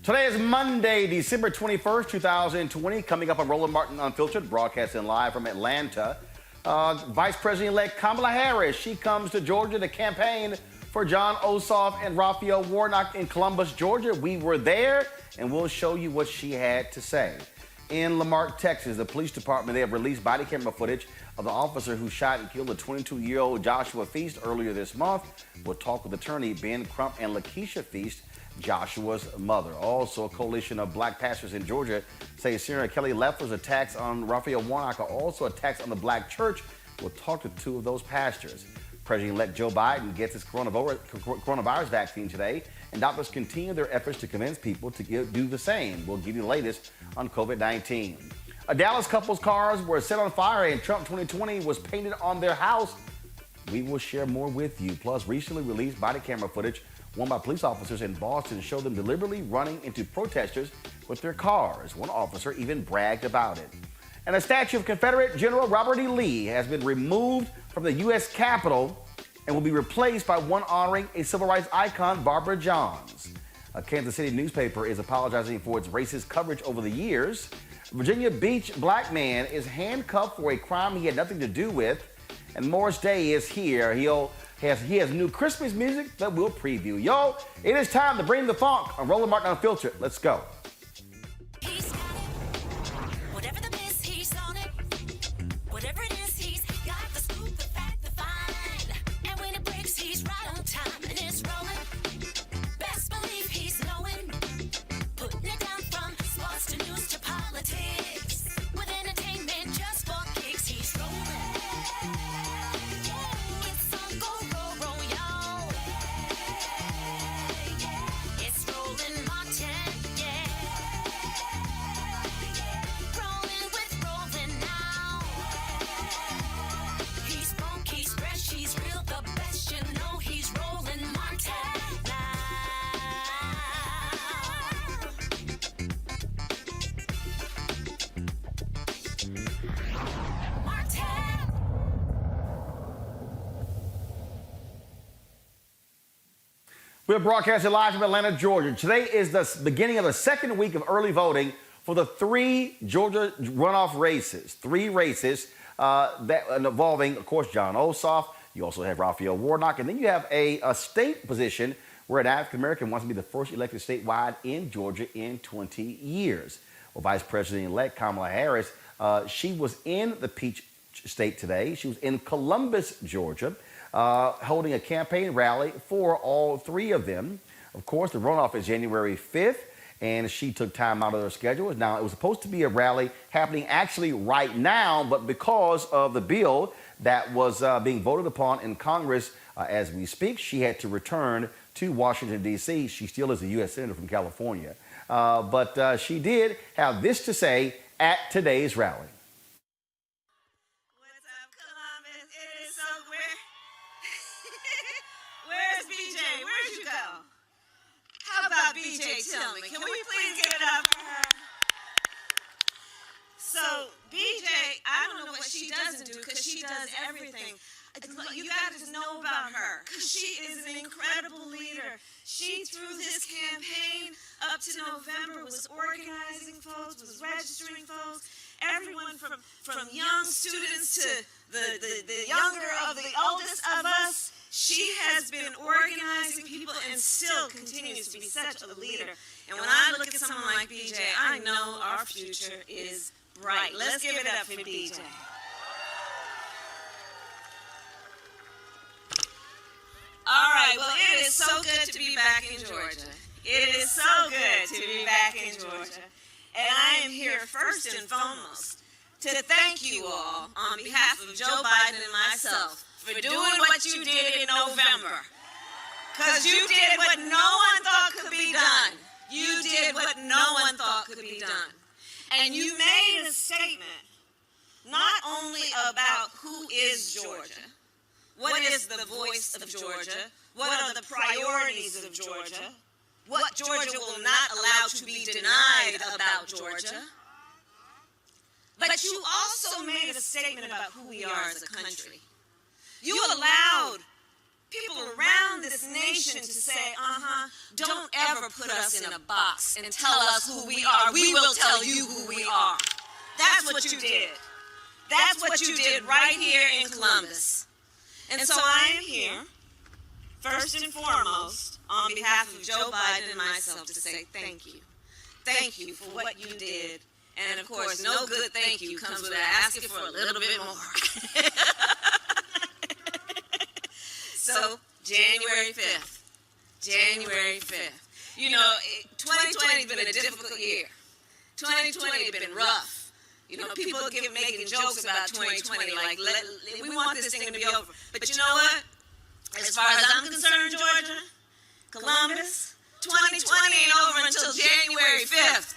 Today is Monday, December 21st, 2020. Coming up on Roland Martin Unfiltered, broadcasting live from Atlanta. Vice President-elect Kamala Harris, she comes to Georgia to campaign for John Ossoff and Raphael Warnock in Columbus, Georgia. We were there, and we'll show you what she had to say. In Lamarck, Texas, the police department, they have released body camera footage of the officer who shot and killed a 22-year-old Joshua Feast earlier this month. We'll talk with attorney Ben Crump and Lakeisha Feast, Joshua's mother. Also, a coalition of black pastors in Georgia say Senator Kelly Loeffler's attacks on Raphael Warnock are also attacks on the black church. We'll talk to two of those pastors. President-elect Joe Biden gets his coronavirus vaccine today, and doctors continue their efforts to convince people to do the same. We'll give you the latest on COVID-19. A Dallas couple's cars were set on fire and Trump 2020 was painted on their house. We will share more with you. Plus, recently released body camera footage won by police officers in Boston showed them deliberately running into protesters with their cars. One officer even bragged about it. And a statue of Confederate General Robert E. Lee has been removed from the U.S. Capitol and will be replaced by one honoring a civil rights icon, Barbara Johns. A Kansas City newspaper is apologizing for its racist coverage over the years. A Virginia Beach black man is handcuffed for a crime he had nothing to do with. And Morris Day is here. He has new Christmas music that we'll preview. Yo, it is time to bring the funk on Roland Martin Unfiltered. Let's go. We're broadcasting live from Atlanta, Georgia. Today is the beginning of the second week of early voting for the three Georgia runoff races. Three races that involving, of course, John Ossoff. You also have Raphael Warnock. And then you have a state position where an African-American wants to be the first elected statewide in Georgia in 20 years. Well, Vice President-elect Kamala Harris, she was in the Peach State today. She was in Columbus, Georgia, holding a campaign rally for all three of them. Of course, the runoff is January 5th, and she took time out of her schedule. Now, it was supposed to be a rally happening actually right now, but because of the bill that was being voted upon in Congress as we speak, she had to return to Washington, D.C. She still is a U.S. Senator from California. But she did have this to say at today's rally. BJ, tell me, can we please give it up for her? So, BJ, I don't know what she doesn't do because she does everything. You got to know about her because she is an incredible leader. She, through this campaign up to November, was organizing folks, was registering folks, everyone from young students to the younger of the oldest of us. She has been organizing people and still continues to be such a leader. And when I look at someone like BJ, I know our future is bright. Let's give it up for BJ. All right, well, it is so good to be back in Georgia. It is so good to be back in Georgia. And I am here first and foremost to thank you all on behalf of Joe Biden and myself for doing what you did in November. Because you did what no one thought could be done. You did what no one thought could be done. And you made a statement not only about who is Georgia, what is the voice of Georgia, what are the priorities of Georgia, what Georgia will not allow to be denied about Georgia, but you also made a statement about who we are as a country. You allowed people around this nation to say, don't ever put us in a box and tell us who we are. We will tell you who we are. That's what you did. That's what you did right here in Columbus. And so I am here, first and foremost, on behalf of Joe Biden and myself, to say thank you. Thank you for what you did. And of course, no good thank you comes without asking for a little bit more. So, January 5th. January 5th. You know, 2020 has been a difficult year. 2020 has been rough. You know, people are making jokes about 2020, like, we want this thing to be over. But you know what? As far as I'm concerned, Georgia, Columbus, 2020 ain't over until January 5th.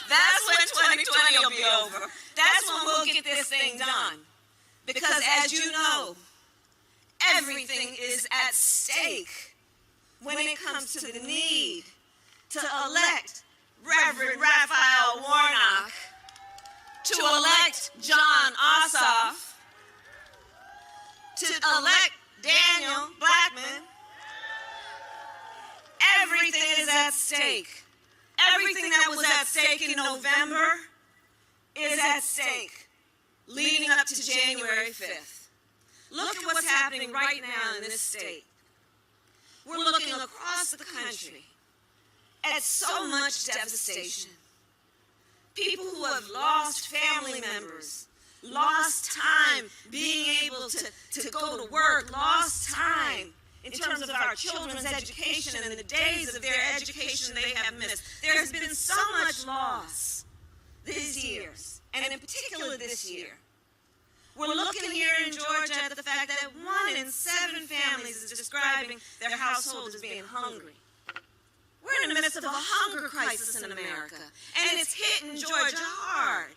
That's when 2020 will be over. That's when we'll get this thing done. Because as you know, everything is at stake when it comes to the need to elect Reverend Raphael Warnock, to elect John Ossoff, to elect Daniel Blackman. Everything is at stake. Everything that was at stake in November is at stake leading up to January 5th. Look at what's happening right now in this state. We're looking across the country at so much devastation. People who have lost family members, lost time being able to go to work, lost time in terms of our children's education and the days of their education they have missed. There has been so much loss these years, and in particular this year. We're looking here in Georgia at the fact that 1 in 7 families is describing their household as being hungry. We're in the midst of a hunger crisis in America, and it's hitting Georgia hard.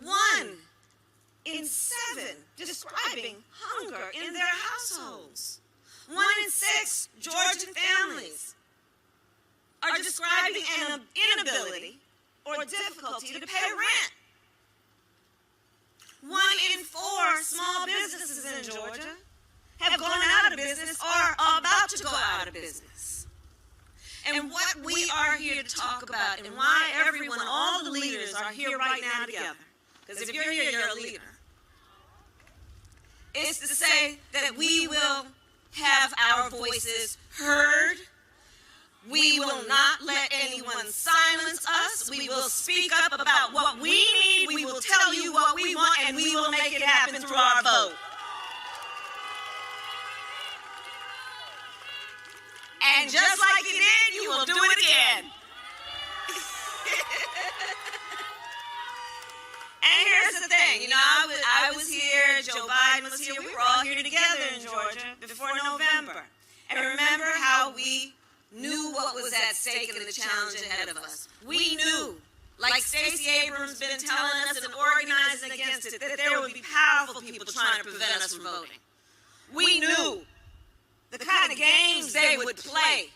1 in 7 describing hunger in their households. 1 in 6 Georgian families are describing an inability or difficulty to pay rent. 1 in 4 small businesses in Georgia have gone out of business or are about to go out of business. And what we are here to talk about, and why everyone, all the leaders are here right now together, because if you're here, you're a leader, is to say that we will have our voices heard. We will not let anyone silence us. We will speak up about what we need. We will tell you what we want, and we will make it happen through our vote. And just like you did, you will do it again. And here's the thing, you know, I was here, Joe Biden was here, we were all here together in Georgia before November. And remember how we knew what was at stake and the challenge ahead of us. We knew, like Stacey Abrams been telling us and organizing against it, that there would be powerful people trying to prevent us from voting. We knew the kind of games they would play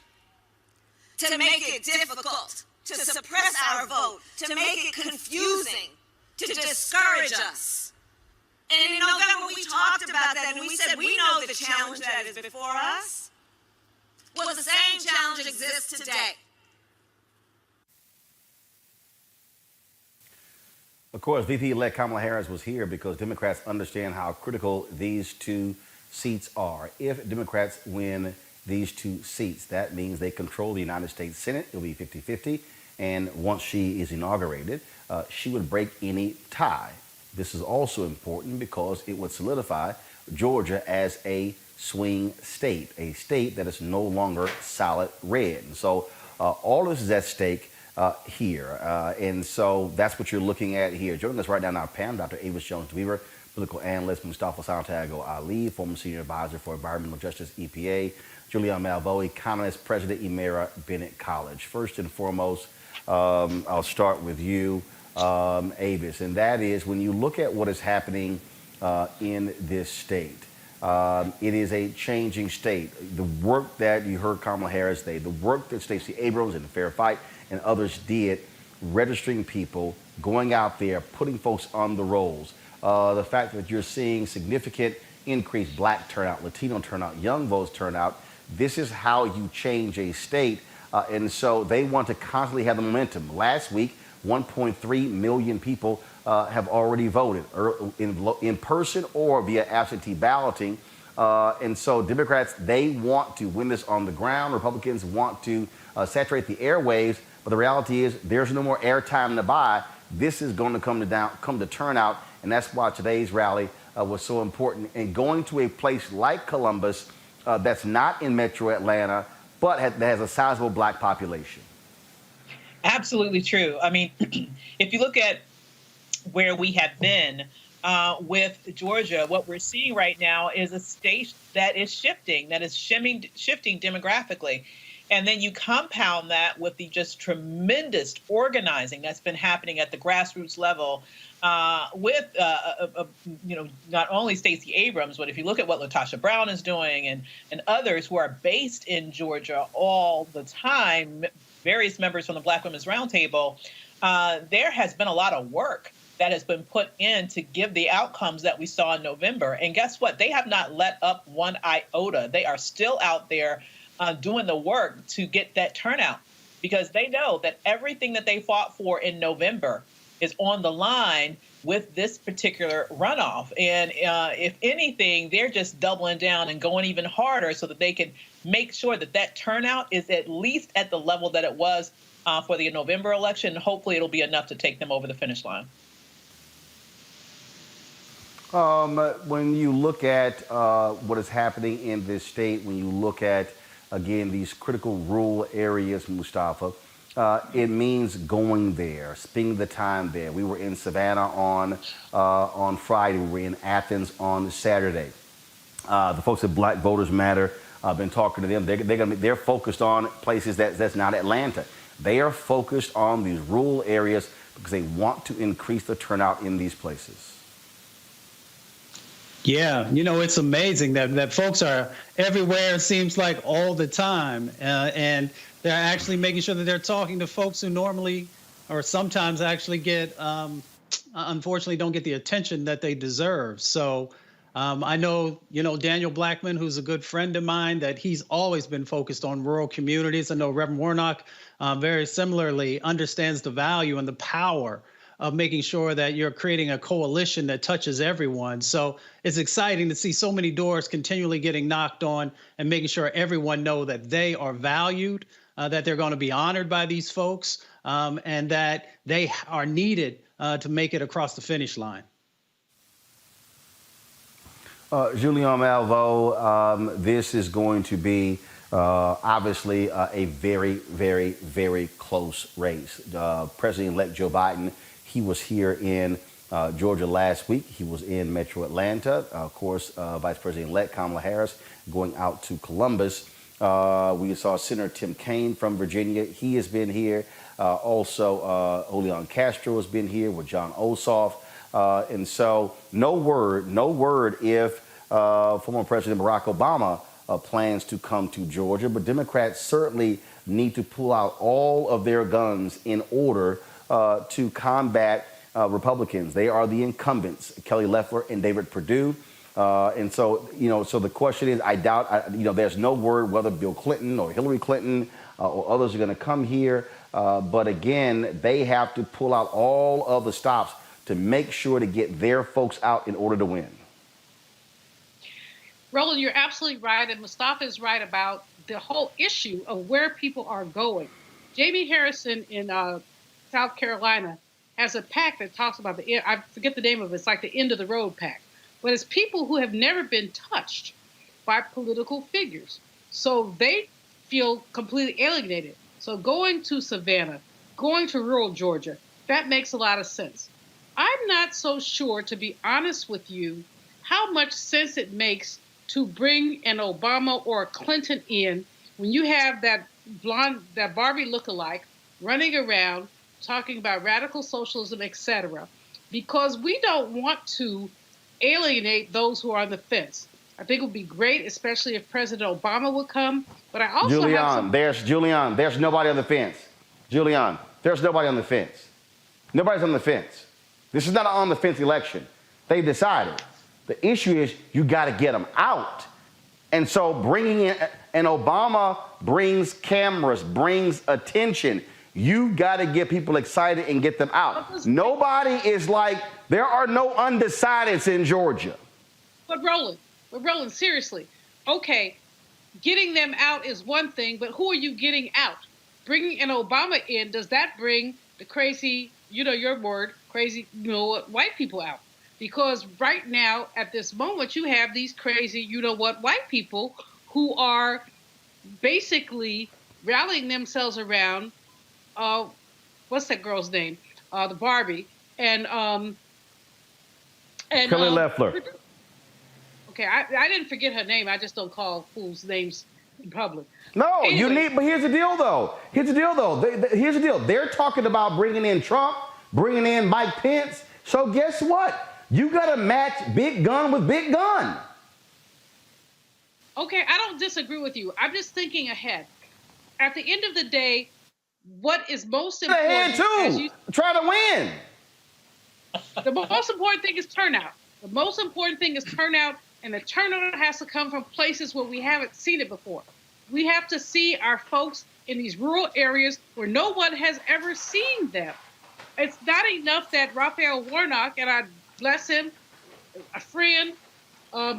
to make it difficult, to suppress our vote, to make it confusing, to discourage us. And in November we talked about that and we said we know the challenge that is before us. Well, the same challenge exists today. Of course, VP-elect Kamala Harris was here because Democrats understand how critical these 2 seats are. If Democrats win these 2 seats, that means they control the United States Senate. It'll be 50-50. And once she is inaugurated, she would break any tie. This is also important because it would solidify Georgia as a swing state, a state that is no longer solid red. And so all this is at stake here. And so that's what you're looking at here. Joining us right now on our panel, Dr. Avis Jones-Weaver, political analyst, Mustafa Santiago Ali, former senior advisor for environmental justice, EPA, Julian Malveaux, economist, president, Emera Bennett College. First and foremost, I'll start with you, Avis, and that is when you look at what is happening in this state, it is a changing state. The work that you heard Kamala Harris say, the work that Stacey Abrams and Fair Fight and others did, registering people, going out there, putting folks on the rolls, the fact that you're seeing significant increased black turnout, Latino turnout, young voters turnout. This is how you change a state. And so they want to constantly have the momentum. Last week, 1.3 million people have already voted in person or via absentee balloting. And so Democrats, they want to win this on the ground. Republicans want to saturate the airwaves. But the reality is there's no more airtime to buy. This is going to come to turnout. And that's why today's rally was so important. And going to a place like Columbus that's not in metro Atlanta, but that has a sizable black population. Absolutely true. I mean, if you look at where we have been with Georgia, what we're seeing right now is a state that is shifting demographically. And then you compound that with the just tremendous organizing that's been happening at the grassroots level with, not only Stacey Abrams, but if you look at what LaTosha Brown is doing and others who are based in Georgia all the time, various members from the Black Women's Roundtable, there has been a lot of work that has been put in to give the outcomes that we saw in November. And guess what? They have not let up one iota. They are still out there doing the work to get that turnout because they know that everything that they fought for in November is on the line with this particular runoff. And if anything, they're just doubling down and going even harder so that they can make sure that that turnout is at least at the level that it was for the November election. Hopefully it'll be enough to take them over the finish line. When you look at what is happening in this state, when you look at, again, these critical rural areas, Mustafa, it means going there, spending the time there. We were in Savannah on Friday. We were in Athens on Saturday. The folks at Black Voters Matter, I've been talking to them. They're focused on places that's not Atlanta. They are focused on these rural areas because they want to increase the turnout in these places. Yeah, it's amazing that folks are everywhere, it seems like all the time. And they're actually making sure that they're talking to folks who normally or sometimes actually get, unfortunately, don't get the attention that they deserve. So I know, Daniel Blackman, who's a good friend of mine, that he's always been focused on rural communities. I know Reverend Warnock very similarly understands the value and the power of making sure that you're creating a coalition that touches everyone. So it's exciting to see so many doors continually getting knocked on and making sure everyone know that they are valued, that they're going to be honored by these folks, and that they are needed to make it across the finish line. Julian Malveaux, this is going to be obviously a very, very, very close race. President-elect Joe Biden, he was here in Georgia last week. He was in Metro Atlanta. Of course, Vice President-elect Kamala Harris going out to Columbus. We saw Senator Tim Kaine from Virginia. He has been here. Also, Julian Castro has been here with John Ossoff. And so no word if former President Barack Obama plans to come to Georgia. But Democrats certainly need to pull out all of their guns in order to combat Republicans. They are the incumbents, Kelly Loeffler and David Perdue. And so, so the question is, I doubt, there's no word whether Bill Clinton or Hillary Clinton or others are going to come here. But again, they have to pull out all of the stops to make sure to get their folks out in order to win. Roland, you're absolutely right. And Mustafa is right about the whole issue of where people are going. Jamie Harrison in South Carolina has a pack that talks about I forget the name of it. It's like the end of the road pack. But it's people who have never been touched by political figures. So they feel completely alienated. So going to Savannah, going to rural Georgia, that makes a lot of sense. I'm not so sure, to be honest with you, how much sense it makes to bring an Obama or a Clinton in when you have that Barbie lookalike running around talking about radical socialism, etc., because we don't want to alienate those who are on the fence. I think it would be great, especially if President Obama would come. But I also there's nobody on the fence. Julian, there's nobody on the fence. Nobody's on the fence. This is not an on the fence election. They've decided. The issue is you got to get them out. And so bringing in, and Obama brings cameras, brings attention. You got to get people excited and get them out. Nobody is like, there are no undecideds in Georgia. But Roland, seriously, okay, getting them out is one thing, but who are you getting out? Bringing an Obama in, does that bring the crazy, you know your word, crazy, you know what, white people out? Because right now, at this moment, you have these crazy, you know what, white people who are basically rallying themselves around, what's that girl's name? The Barbie. And Kelly Loeffler. Okay, I didn't forget her name. I just don't call fools' names in public. No, anyway. you need, but here's the deal, though. Here's the deal. They're talking about bringing in Trump, bringing in Mike Pence. So guess what? You got to match big gun with big gun. Okay, I don't disagree with you. I'm just thinking ahead. At the end of the day, what is most important? Ahead too. Try to win. The most important thing is turnout. The most important thing is turnout, and the turnout has to come from places where we haven't seen it before. We have to see our folks in these rural areas where no one has ever seen them. It's not enough that Raphael Warnock, and I bless him, a friend,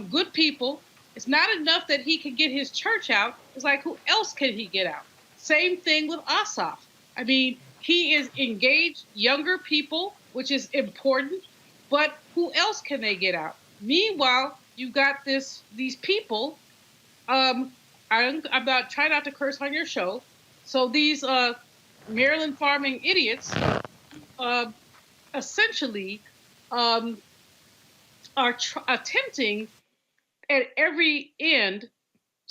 good people. It's not enough that he can get his church out. It's like, who else can he get out? Same thing with Ossoff. I mean, he is engaged younger people, which is important, but who else can they get out? Meanwhile, you got these people. I'm not trying not to curse on your show. So these Maryland farming idiots essentially are attempting at every end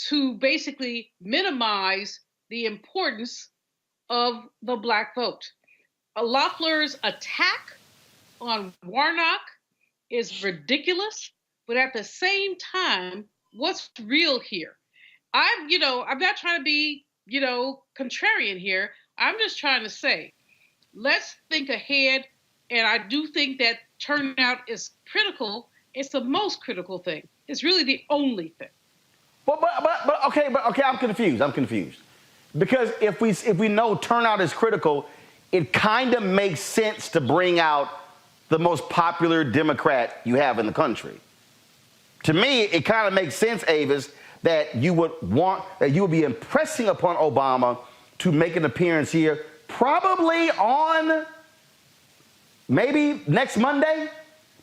to basically minimize the importance of the black vote. Loeffler's attack on Warnock is ridiculous, but at the same time, what's real here? I'm not trying to be, contrarian here. I'm just trying to say, let's think ahead. And I do think that turnout is critical. It's the most critical thing. It's really the only thing. But okay, I'm confused. Because if we know turnout is critical, it kind of makes sense to bring out the most popular Democrat you have in the country. To me, it kind of makes sense, Avis, that you would be impressing upon Obama to make an appearance here, probably on maybe next Monday.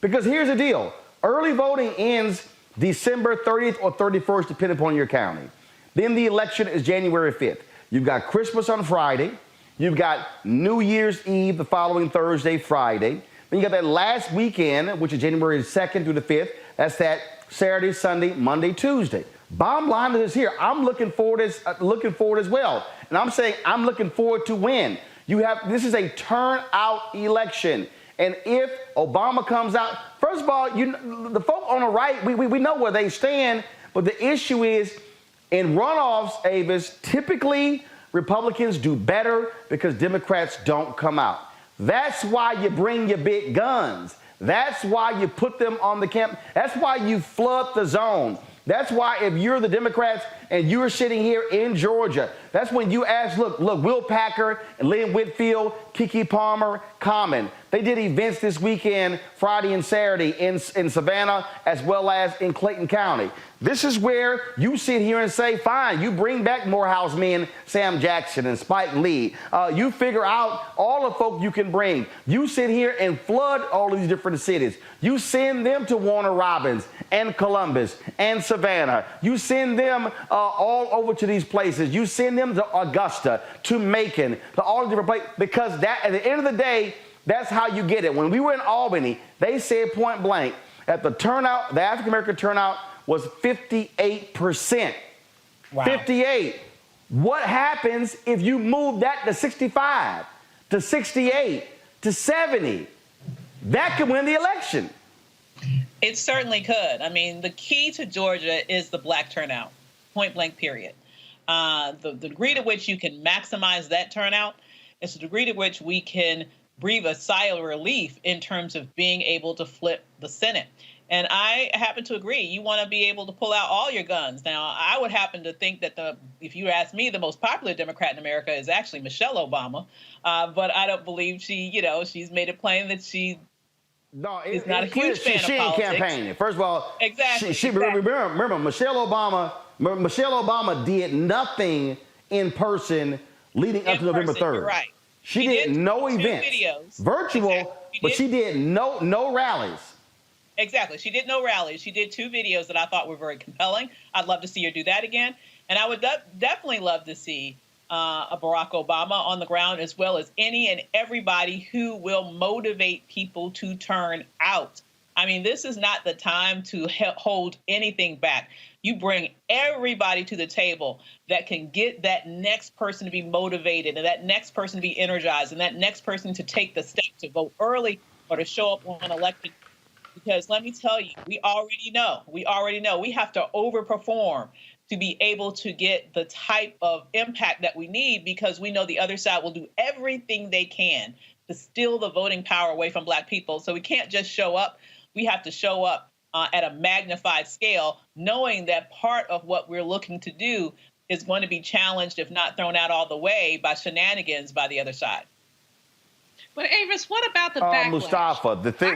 Because here's the deal. Early voting ends December 30th or 31st, depending upon your county. Then the election is January 5th. You've got Christmas on Friday. You've got New Year's Eve the following Thursday, Friday. Then you got that last weekend, which is January 2nd through the 5th. That's that Saturday, Sunday, Monday, Tuesday. Bottom line is here. I'm looking forward as well. And I'm saying I'm looking forward to win. This is a turnout election. And if Obama comes out, first of all, the folk on the right, we know where they stand. But the issue is in runoffs, Avis, typically Republicans do better because Democrats don't come out. That's why you bring your big guns. That's why you put them on the camp. That's why you flood the zone. That's why if you're the Democrats and you're sitting here in Georgia, that's when you ask, look, Will Packer, Lynn Whitfield, Kiki Palmer, Common. They did events this weekend, Friday and Saturday, in Savannah as well as in Clayton County. This is where you sit here and say, fine, you bring back Morehouse men, Sam Jackson and Spike Lee. You figure out all the folk you can bring. You sit here and flood all of these different cities. You send them to Warner Robins and Columbus and Savannah. You send them all over to these places. You send them to Augusta, to Macon, to all the different places, because that, at the end of the day, that's how you get it. When we were in Albany, they said point blank that the turnout, the African-American turnout was 58%. Wow. 58. What happens if you move that to 65, to 68, to 70? That could win the election. It certainly could. I mean, the key to Georgia is the black turnout, point blank, period. The degree to which you can maximize that turnout is the degree to which we can breathe a sigh of relief in terms of being able to flip the Senate. And I happen to agree. You want to be able to pull out all your guns. Now, I would happen to think that if you ask me, the most popular Democrat in America is actually Michelle Obama. But I don't believe she's made it plain that she is not a huge fan of politics. She ain't campaigning. First of all, exactly. Remember, Michelle Obama did nothing in person leading up to November 3rd. You're right. She did no events. Videos. Virtual, exactly. But she did no rallies. Exactly. She did no rallies. She did 2 videos that I thought were very compelling. I'd love to see her do that again. And I would definitely love to see a Barack Obama on the ground, as well as any and everybody who will motivate people to turn out. I mean, this is not the time to hold anything back. You bring everybody to the table that can get that next person to be motivated and that next person to be energized and that next person to take the step to vote early or to show up on election. Because let me tell you, we already know we have to overperform to be able to get the type of impact that we need, because we know the other side will do everything they can to steal the voting power away from Black people. So we can't just show up. We have to show up at a magnified scale, knowing that part of what we're looking to do is going to be challenged, if not thrown out all the way, by shenanigans by the other side. But Avis, what about the backlash? Mustafa, the thing.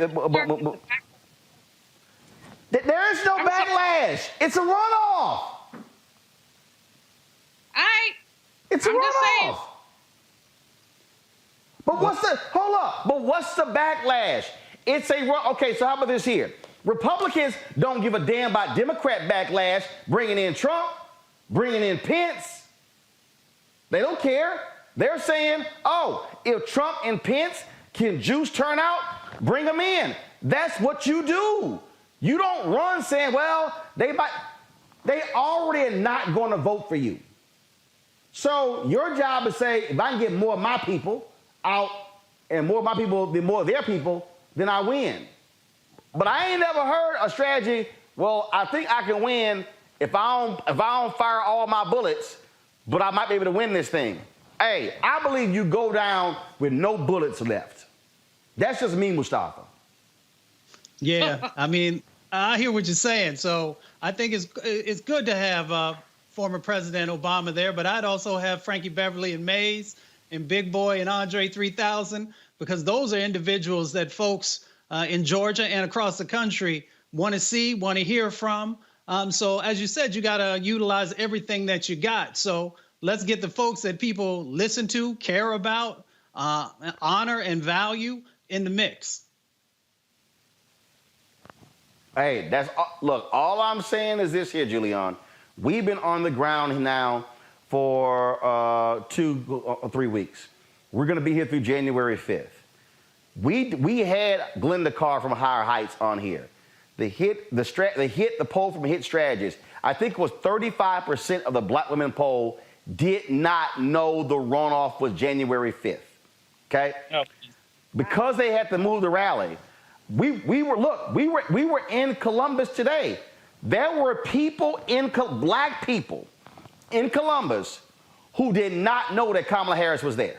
There is no backlash. It's a runoff. It's a runoff. But what's the backlash? It's a run. Okay, so how about this here? Republicans don't give a damn about Democrat backlash, bringing in Trump, bringing in Pence. They don't care. They're saying, oh, if Trump and Pence can juice turnout, bring them in. That's what you do. You don't run saying, well, they already are not going to vote for you. So your job is say, if I can get more of my people out and more of my people, then more of their people, then I win. But I ain't never heard a strategy, well, I think I can win if I don't fire all my bullets, but I might be able to win this thing. Hey, I believe you go down with no bullets left. That's just me, Mustafa. Yeah, I mean, I hear what you're saying. So I think it's good to have former President Obama there, but I'd also have Frankie Beverly and Mays and Big Boy and Andre 3000, because those are individuals that folks in Georgia and across the country want to see, want to hear from. So as you said, you got to utilize everything that you got. So let's get the folks that people listen to, care about, honor, and value in the mix. Hey, look, all I'm saying is this here, Julian. We've been on the ground now for 2 or 3 weeks. We're going to be here through January 5th. We had Glenda Carr from Higher Heights on here. They hit the poll from Hit Strategist. I think it was 35% of the Black women poll did not know the runoff was January 5th. Okay? Oh. Because they had to move the rally. We were in Columbus today. There were people Black people in Columbus who did not know that Kamala Harris was there.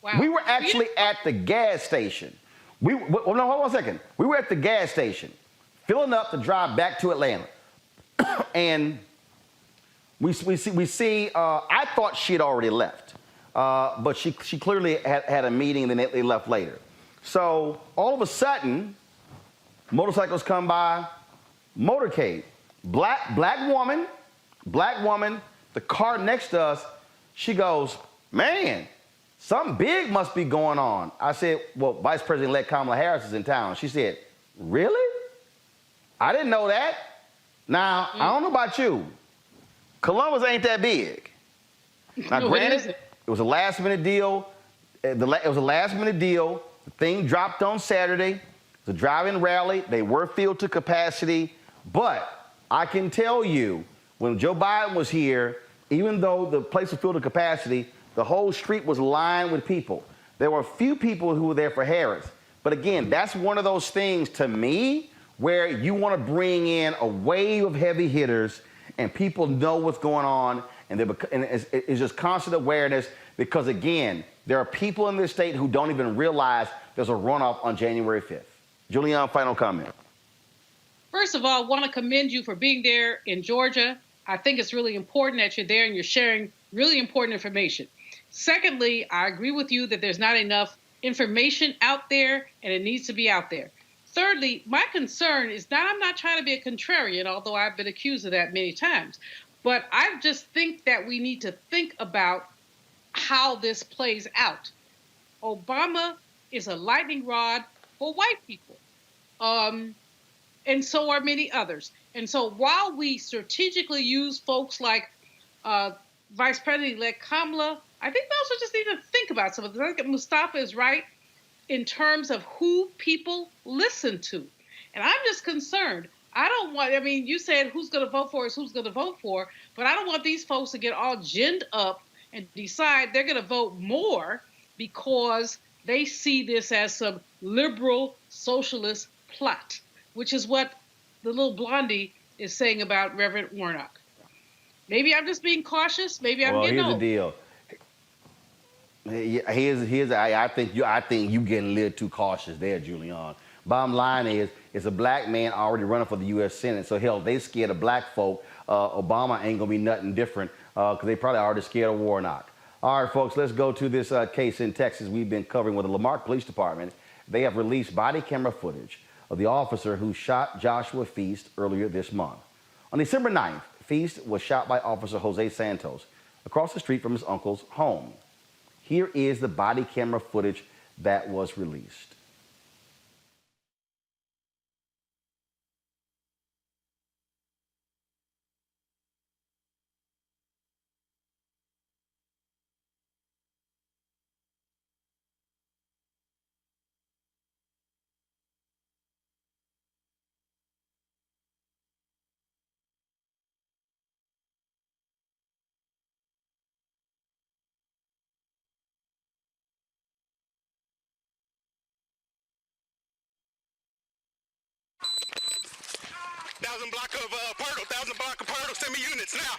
Wow. We were actually at the gas station. Hold on a second. We were at the gas station, filling up to drive back to Atlanta, and we see. I thought she had already left, but she clearly had a meeting, and then they left later. So all of a sudden, motorcycles come by, motorcade, black woman, the car next to us. She goes, man, something big must be going on. I said, well, Vice President-elect Kamala Harris is in town. She said, really? I didn't know that. Now, I don't know about you. Columbus ain't that big. Now, granted, it was a last-minute deal. It was a last-minute deal. The thing dropped on Saturday. The drive-in rally, they were filled to capacity. But I can tell you, when Joe Biden was here, even though the place was filled to capacity, the whole street was lined with people. There were a few people who were there for Harris. But again, that's one of those things to me where you want to bring in a wave of heavy hitters and people know what's going on, and it's just constant awareness, because, again, there are people in this state who don't even realize there's a runoff on January 5th. Julianne, final comment. First of all, I want to commend you for being there in Georgia. I think it's really important that you're there and you're sharing really important information. Secondly, I agree with you that there's not enough information out there and it needs to be out there. Thirdly, my concern is that I'm not trying to be a contrarian, although I've been accused of that many times. But I just think that we need to think about how this plays out. Obama is a lightning rod for white people. And so are many others. And so while we strategically use folks like Vice President-elect Kamala, I think we also just need to think about some of this. I think Mustafa is right in terms of who people listen to. And I'm just concerned. You said who's going to vote for is who's going to vote for, but I don't want these folks to get all ginned up and decide they're going to vote more because they see this as some liberal socialist plot, which is what the little blondie is saying about Reverend Warnock. Maybe I'm just being cautious. Maybe I'm getting old. Here's the deal. I think you getting a little too cautious there, Julianne. Bottom line is, it's a black man already running for the U.S. Senate. So hell, they scared of black folk. Obama ain't gonna be nothing different because they probably already scared of Warnock. All right, folks, let's go to this case in Texas we've been covering with the Lamarck Police Department. They have released body camera footage of the officer who shot Joshua Feast earlier this month. On December 9th, Feast was shot by Officer Jose Santos across the street from his uncle's home. Here is the body camera footage that was released. Thousand block of Purtle, send me units now.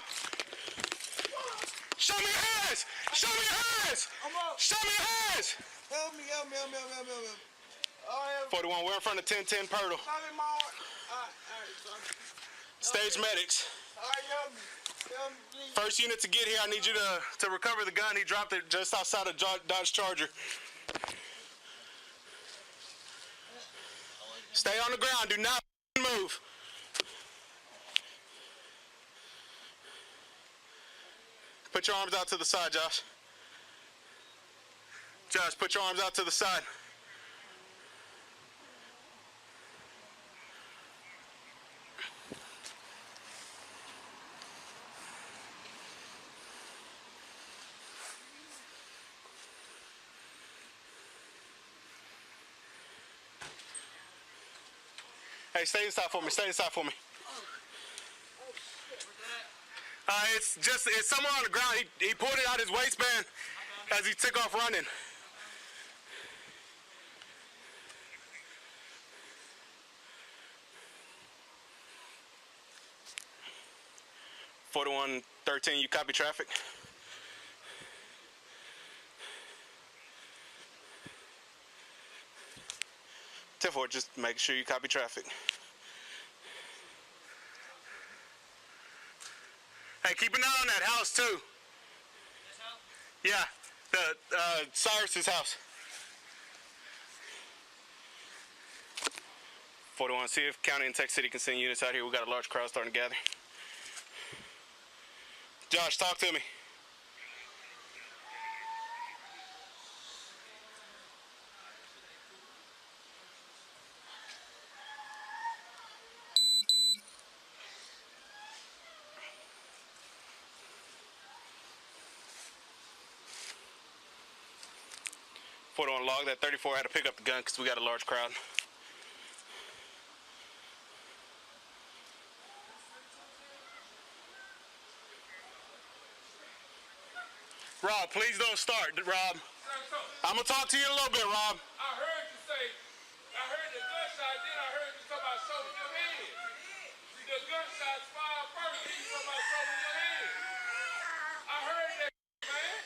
Show me your hands! Show me your hands! Show me your hands! Help me. 41, we're in front of 1010 Purtle. Stage medics. Help me, please. First unit to get here, I need you to recover the gun. He dropped it just outside of Dodge Charger. Stay on the ground, do not move. Put your arms out to the side, Josh. Josh, put your arms out to the side. Hey, stay inside for me, stay inside for me. It's somewhere on the ground. He pulled it out his waistband as he took off running. (4113), you copy traffic? (10-4), just make sure you copy traffic. Hey, keep an eye on that house too. This house? Yeah, the Cyrus's house. 41, see if County and Tech City can send units out here. We got a large crowd starting to gather. Josh, talk to me. On log that 34 had to pick up the gun because we got a large crowd. Rob, please don't start, Rob. I'm gonna talk to you in a little bit, Rob. I heard you say, I heard the gunshot, then I heard you talk about showing your hand. The gunshots fired first, then you talk about showing your hand. I heard that, man.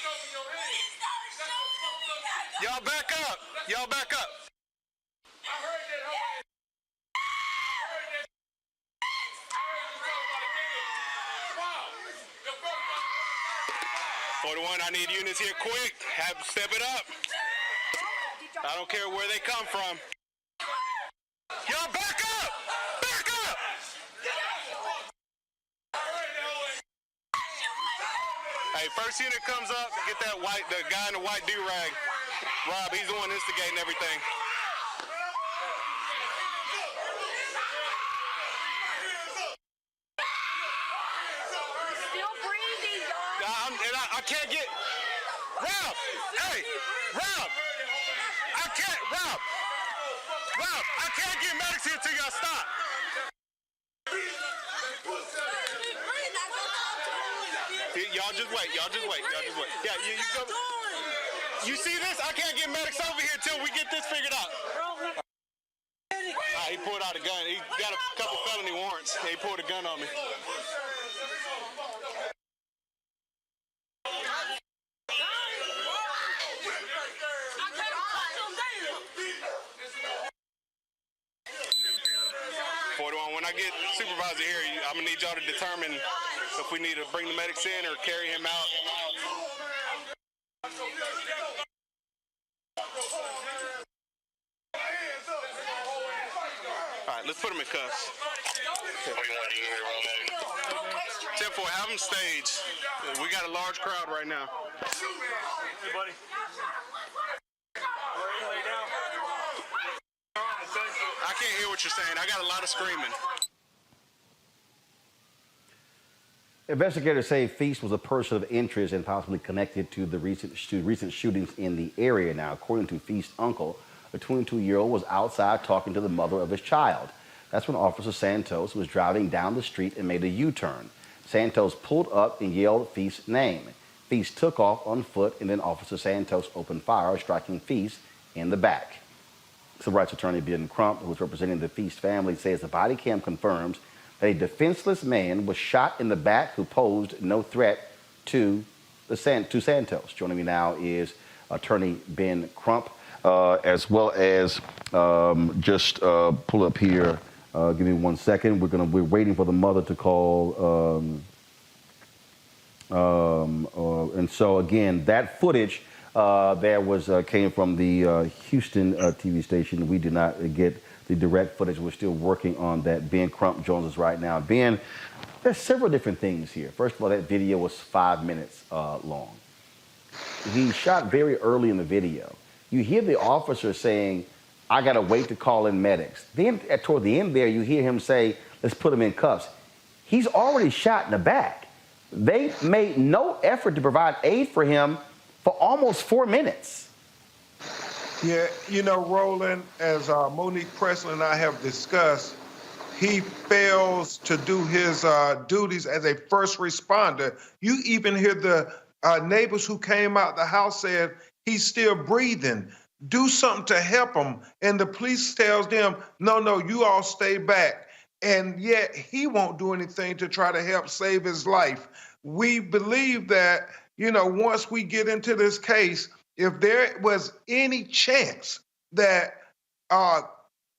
soap in your hand. That's some fucked up shit. Y'all back up. Y'all back up. I heard that whole ass. I heard that. I heard you talk about a nigga. Wow. The first one. 41, I need units here quick. Have step it up. I don't care where they come from. Y'all back up! Back up! Hey, first unit comes up, get that the guy in the white do-rag. Rob, he's the one instigating everything. Still breathing, dog. I can't get... Rob! Hey! Rob! Rob, I can't get medics here till y'all stop. Y'all just wait. Yeah, you go. You see this? I can't get medics over here till we get this figured out. He pulled out a gun. He got a couple felony warrants. He pulled a gun on me. 41, when I get supervisor here, I'm gonna need y'all to determine if we need to bring the medics in or carry him out. All right, let's put him in cuffs. 10-4, have him staged. We got a large crowd right now. Hey, buddy. I can't hear what you're saying. I got a lot of screaming. Investigators say Feast was a person of interest and possibly connected to the recent shootings in the area. Now, according to Feast's uncle, the 22-year-old was outside talking to the mother of his child. That's when Officer Santos was driving down the street and made a U-turn. Santos pulled up and yelled Feast's name. Feast took off on foot, and then Officer Santos opened fire, striking Feast in the back. Civil rights attorney Ben Crump, who is representing the Feast family, says the body cam confirms that a defenseless man was shot in the back who posed no threat to Santos. Joining me now is attorney Ben Crump, as well as just pull up here. Give me 1 second. We're waiting for the mother to call. And so again, that footage came from the Houston TV station. We did not get the direct footage. We're still working on that. Ben Crump joins us right now. Ben, there's several different things here. First of all, that video was 5 minutes long. He shot very early in the video. You hear the officer saying, I got to wait to call in medics. Then toward the end there, you hear him say, let's put him in cuffs. He's already shot in the back. They made no effort to provide aid for him for almost 4 minutes. Yeah, you know, Roland, as Monique Presley and I have discussed, he fails to do his duties as a first responder. You even hear the neighbors who came out the house said, he's still breathing. Do something to help him. And the police tells them, no, you all stay back. And yet he won't do anything to try to help save his life. We believe that, you know, once we get into this case, if there was any chance that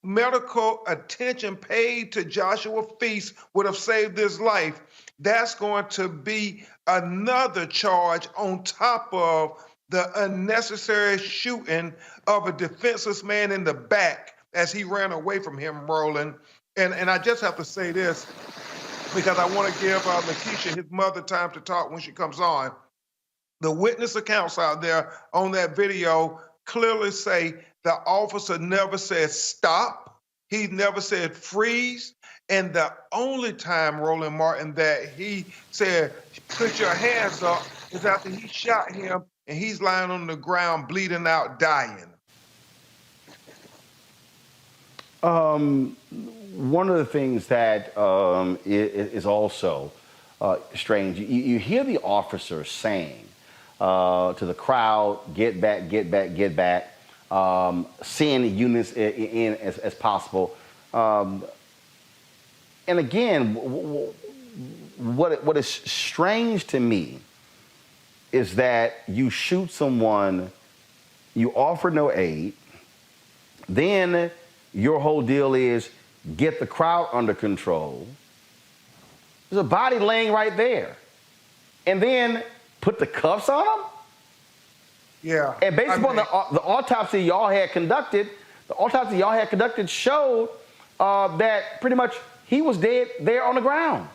medical attention paid to Joshua Feast would have saved his life, that's going to be another charge on top of the unnecessary shooting of a defenseless man in the back as he ran away from him, Roland. And I just have to say this, because I want to give Lakeisha, his mother, time to talk when she comes on. The witness accounts out there on that video clearly say the officer never said stop. He never said freeze. And the only time, Roland Martin, that he said, put your hands up, is after he shot him and he's lying on the ground, bleeding out, dying. One of the things that is also strange, you hear the officer saying to the crowd, get back, get back, get back, send units in as possible. And again, what is strange to me is that you shoot someone, you offer no aid, then your whole deal is get the crowd under control. There's a body laying right there. And then put the cuffs on him? Yeah. And based upon the autopsy y'all had conducted, showed that pretty much he was dead there on the ground.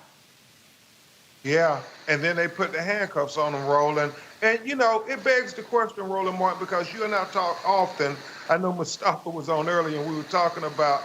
Yeah, and then they put the handcuffs on him, Roland. And, you know, it begs the question, Roland Martin, because you and I talk often. I know Mustafa was on earlier, and we were talking about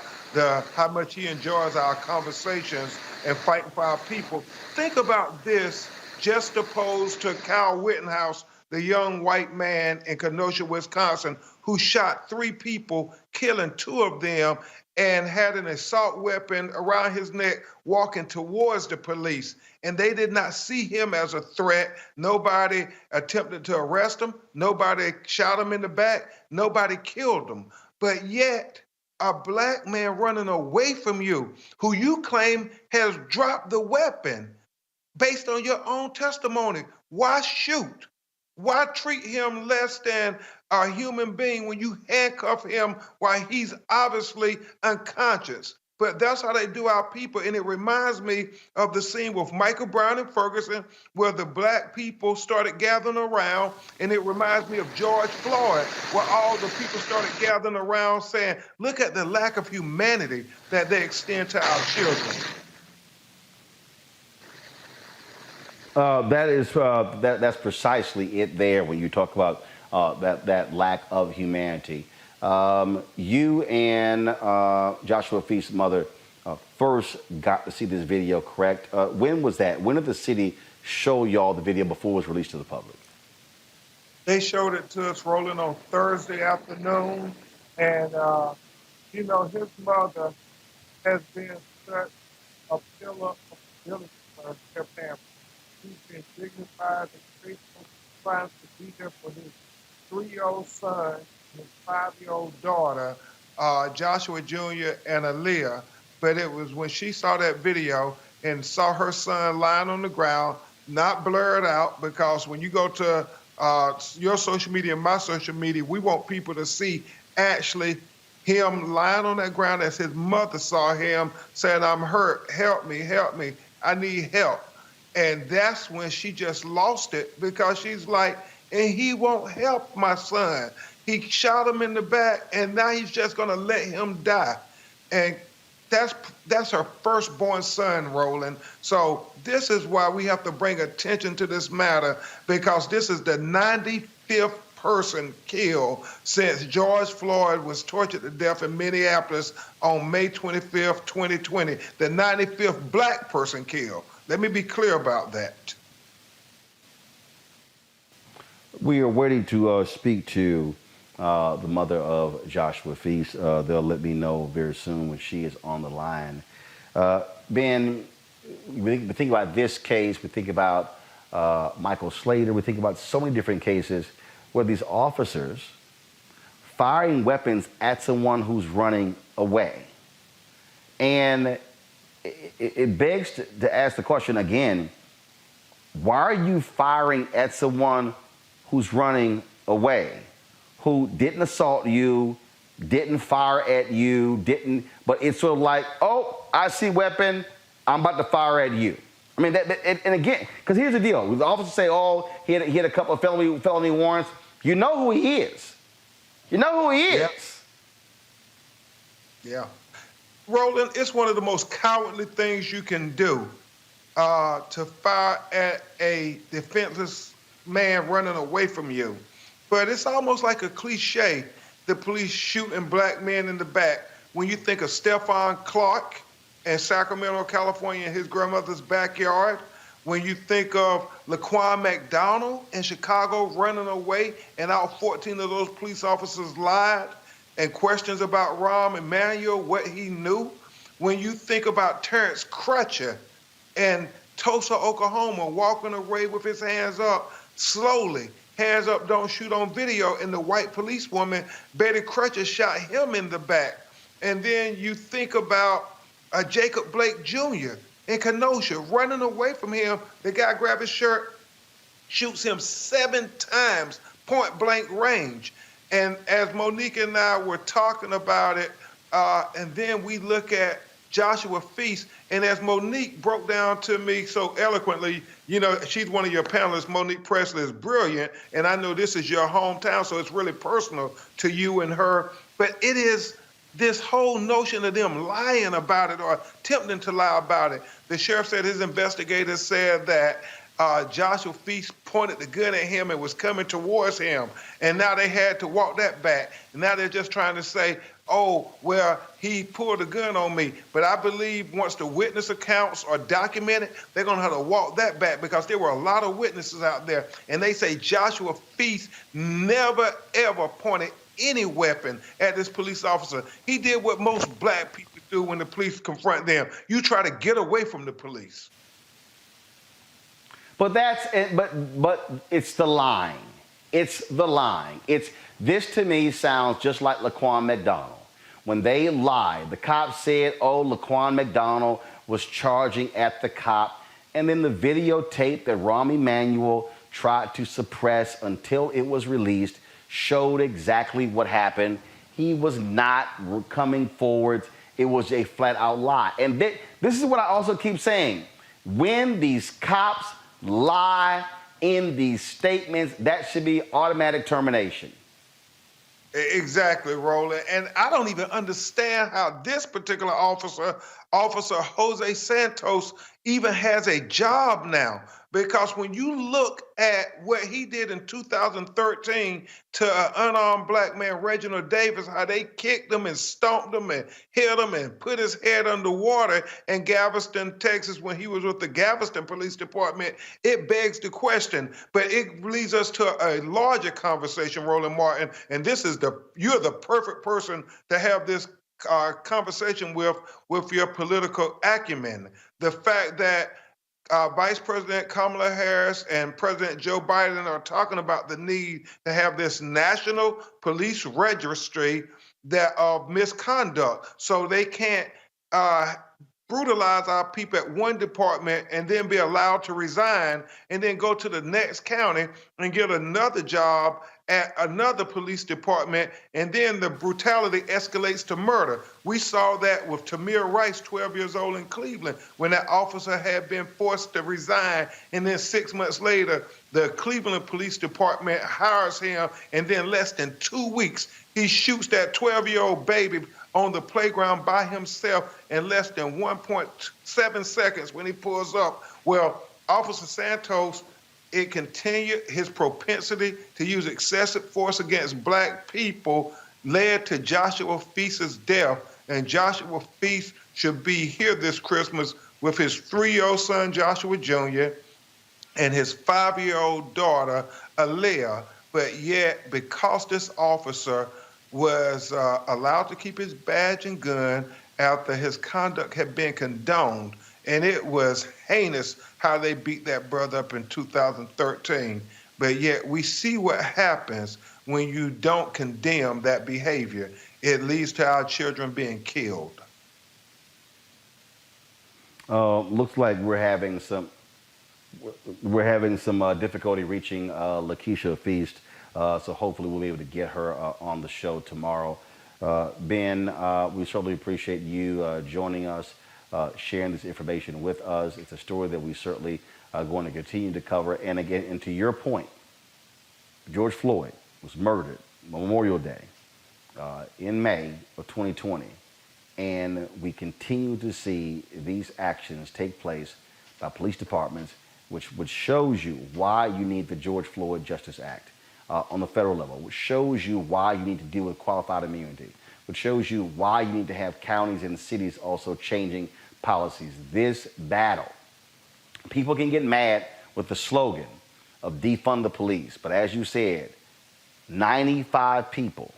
how much he enjoys our conversations and fighting for our people. Think about this, just opposed to Kyle Rittenhouse, the young white man in Kenosha, Wisconsin, who shot 3 people, killing 2 of them, and had an assault weapon around his neck walking towards the police. And they did not see him as a threat. Nobody attempted to arrest him. Nobody shot him in the back. Nobody killed him. But yet, a black man running away from you, who you claim has dropped the weapon, based on your own testimony, why shoot? Why treat him less than a human being when you handcuff him while he's obviously unconscious? But that's how they do our people. And it reminds me of the scene with Michael Brown and Ferguson, where the black people started gathering around. And it reminds me of George Floyd, where all the people started gathering around saying, look at the lack of humanity that they extend to our children. That's precisely it there when you talk about that lack of humanity. You and Joshua Feast's mother first got to see this video, correct? When was that? When did the city show y'all the video before it was released to the public? They showed it to us, Roland, on Thursday afternoon. And, you know, his mother has been such a pillar of ability for her family. He's been dignified and faithful, trying to be there for his 3-year-old son and his 5-year-old daughter, Joshua Jr. and Aaliyah. But it was when she saw that video and saw her son lying on the ground, not blurred out, because when you go to your social media and my social media, we want people to see actually him lying on that ground as his mother saw him, saying, I'm hurt, help me, I need help. And that's when she just lost it, because she's like, and he won't help my son. He shot him in the back, and now he's just going to let him die. And that's her firstborn son, Roland. So this is why we have to bring attention to this matter, because this is the 95th person killed since George Floyd was tortured to death in Minneapolis on May 25th, 2020. The 95th black person killed. Let me be clear about that. We are waiting to speak to the mother of Joshua Feast. They'll let me know very soon when she is on the line. Ben, we think about this case. We think about Michael Slater. We think about so many different cases where these officers firing weapons at someone who's running away. And it begs to ask the question again, why are you firing at someone who's running away, who didn't assault you, didn't fire at you, but it's sort of like, oh, I see weapon, I'm about to fire at you. I mean, and again, because here's the deal. The officers say, oh, he had a couple of felony warrants. You know who he is. You know who he is. Yeah. Roland, it's one of the most cowardly things you can do, to fire at a defenseless man running away from you. But it's almost like a cliche, the police shooting black men in the back. When you think of Stephon Clark in Sacramento, California, in his grandmother's backyard, when you think of Laquan McDonald in Chicago running away and all 14 of those police officers lied, and questions about Rahm Emanuel, what he knew. When you think about Terrence Crutcher in Tulsa, Oklahoma, walking away with his hands up slowly, hands up, don't shoot on video, and the white policewoman, Betty Crutcher, shot him in the back. And then you think about Jacob Blake Jr. in Kenosha, running away from him. The guy grabbed his shirt, shoots him 7 times, point blank range. And as Monique and I were talking about it, and then we look at Joshua Feast, and as Monique broke down to me so eloquently, you know, she's one of your panelists. Monique Presley is brilliant, and I know this is your hometown, so it's really personal to you and her. But it is this whole notion of them lying about it or attempting to lie about it. The sheriff said his investigators said that Joshua Feast pointed the gun at him and was coming towards him. And now they had to walk that back. And now they're just trying to say, oh, well, he pulled a gun on me. But I believe once the witness accounts are documented, they're going to have to walk that back because there were a lot of witnesses out there. And they say Joshua Feast never, ever pointed any weapon at this police officer. He did what most black people do when the police confront them. You try to get away from the police. But that's it. But it's the lying. It's the lying. This to me sounds just like Laquan McDonald. When they lied, the cop said, oh, Laquan McDonald was charging at the cop. And then the videotape that Rahm Emanuel tried to suppress until it was released showed exactly what happened. He was not coming forward. It was a flat out lie. And this is what I also keep saying. When these cops lie in these statements, that should be automatic termination. Exactly, Roland. And I don't even understand how this particular officer, Jose Santos, even has a job now. Because when you look at what he did in 2013 to an unarmed black man, Reginald Davis, how they kicked him and stomped him and hit him and put his head underwater in Galveston, Texas, when he was with the Galveston Police Department, it begs the question. But it leads us to a larger conversation, Roland Martin, and you're the perfect person to have this conversation with your political acumen. The fact that Vice President Kamala Harris and President Joe Biden are talking about the need to have this national police registry of misconduct so they can't brutalize our people at one department and then be allowed to resign and then go to the next county and get another job at another police department, and then the brutality escalates to murder. We saw that with Tamir Rice, 12 years old in Cleveland, when that officer had been forced to resign, and then 6 months later, the Cleveland Police Department hires him, and then less than 2 weeks, he shoots that 12-year-old baby on the playground by himself in less than 1.7 seconds when he pulls up. Well, Officer Santos, it continued his propensity to use excessive force against black people led to Joshua Feast's death. And Joshua Feast should be here this Christmas with his 3-year-old son, Joshua Jr., and his 5-year-old daughter, Alea. But yet, because this officer was allowed to keep his badge and gun after his conduct had been condoned, and it was heinous how they beat that brother up in 2013. But yet we see what happens when you don't condemn that behavior. It leads to our children being killed. Looks like we're having some difficulty reaching Lakeisha Feast. So hopefully we'll be able to get her on the show tomorrow. Ben, we certainly appreciate you joining us, sharing this information with us. It's a story that we certainly are going to continue to cover. And again, and to your point, George Floyd was murdered Memorial Day in May of 2020. And we continue to see these actions take place by police departments, which shows you why you need the George Floyd Justice Act on the federal level, which shows you why you need to deal with qualified immunity, which shows you why you need to have counties and cities also changing policies. This battle, people can get mad with the slogan of defund the police, but as you said, 95 people,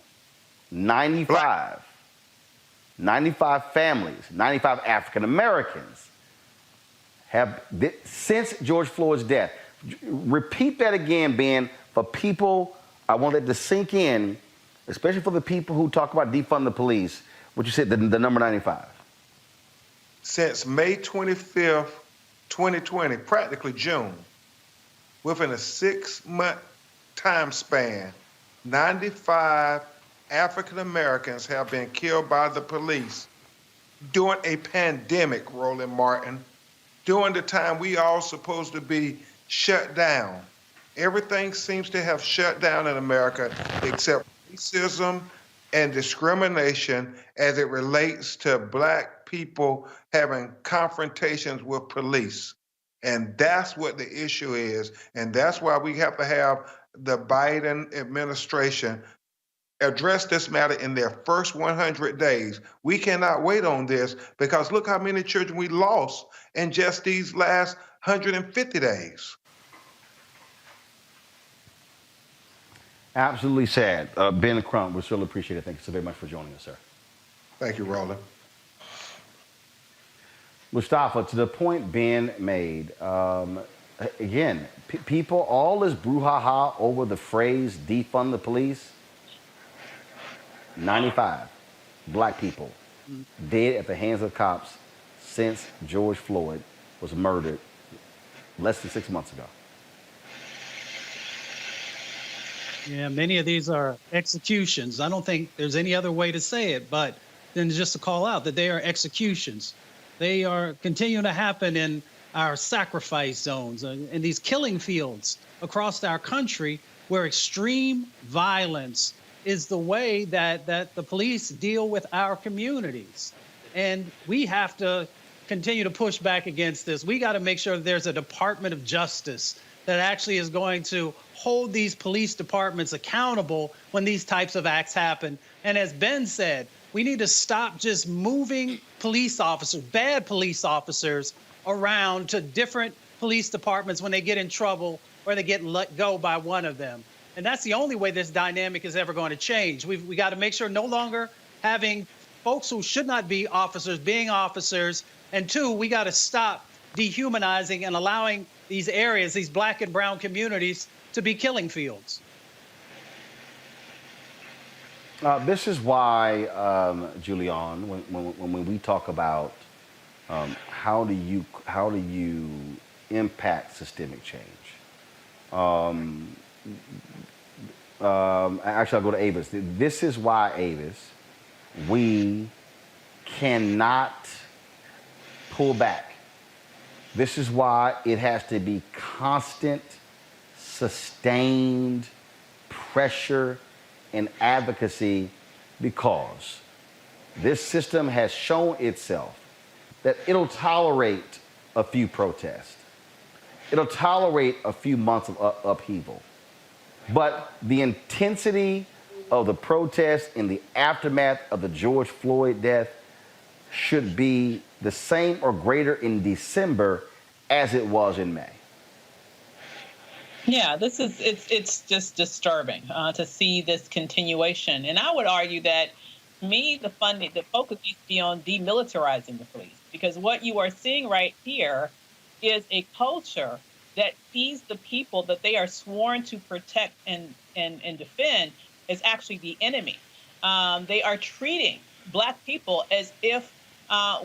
95 families, 95 African Americans have, since George Floyd's death. Repeat that again, Ben, for people. I want it to sink in, especially for the people who talk about defund the police. What you said, the number 95. Since May 25th, 2020, practically June, within a 6-month time span, 95 African Americans have been killed by the police during a pandemic, Roland Martin, during the time we all supposed to be shut down. Everything seems to have shut down in America except racism and discrimination as it relates to Black people having confrontations with police. And that's what the issue is. And that's why we have to have the Biden administration address this matter in their first 100 days. We cannot wait on this because look how many children we lost in just these last 150 days. Absolutely sad. Ben Crump, we certainly appreciate it. Thank you so very much for joining us, sir. Thank you, Roland. Mustafa, to the point Ben made, again, people, all this brouhaha over the phrase defund the police, 95 Black people dead at the hands of cops since George Floyd was murdered less than 6 months ago. Yeah, many of these are executions. I don't think there's any other way to say it, but then just to call out that they are executions. They are continuing to happen in our sacrifice zones, in these killing fields across our country where extreme violence is the way that the police deal with our communities. And we have to continue to push back against this. We got to make sure that there's a Department of Justice that actually is going to hold these police departments accountable when these types of acts happen. And as Ben said, we need to stop just moving police officers, bad police officers, around to different police departments when they get in trouble or they get let go by one of them. And that's the only way this dynamic is ever going to change. We got to make sure no longer having folks who should not be officers being officers. And two, we got to stop dehumanizing and allowing these areas, these Black and brown communities, to be killing fields. This is why, Julian, when we talk about how do you impact systemic change? Actually, I'll go to Avis. This is why, Avis, we cannot pull back. This is why it has to be constant, sustained pressure and advocacy, because this system has shown itself that it'll tolerate a few protests. It'll tolerate a few months of upheaval. But the intensity of the protests in the aftermath of the George Floyd death should be the same or greater in December as it was in May. Yeah, it's just disturbing to see this continuation. And I would argue that, to me, the focus needs to be on demilitarizing the police, because what you are seeing right here is a culture that sees the people that they are sworn to protect and defend as actually the enemy. They are treating Black people as if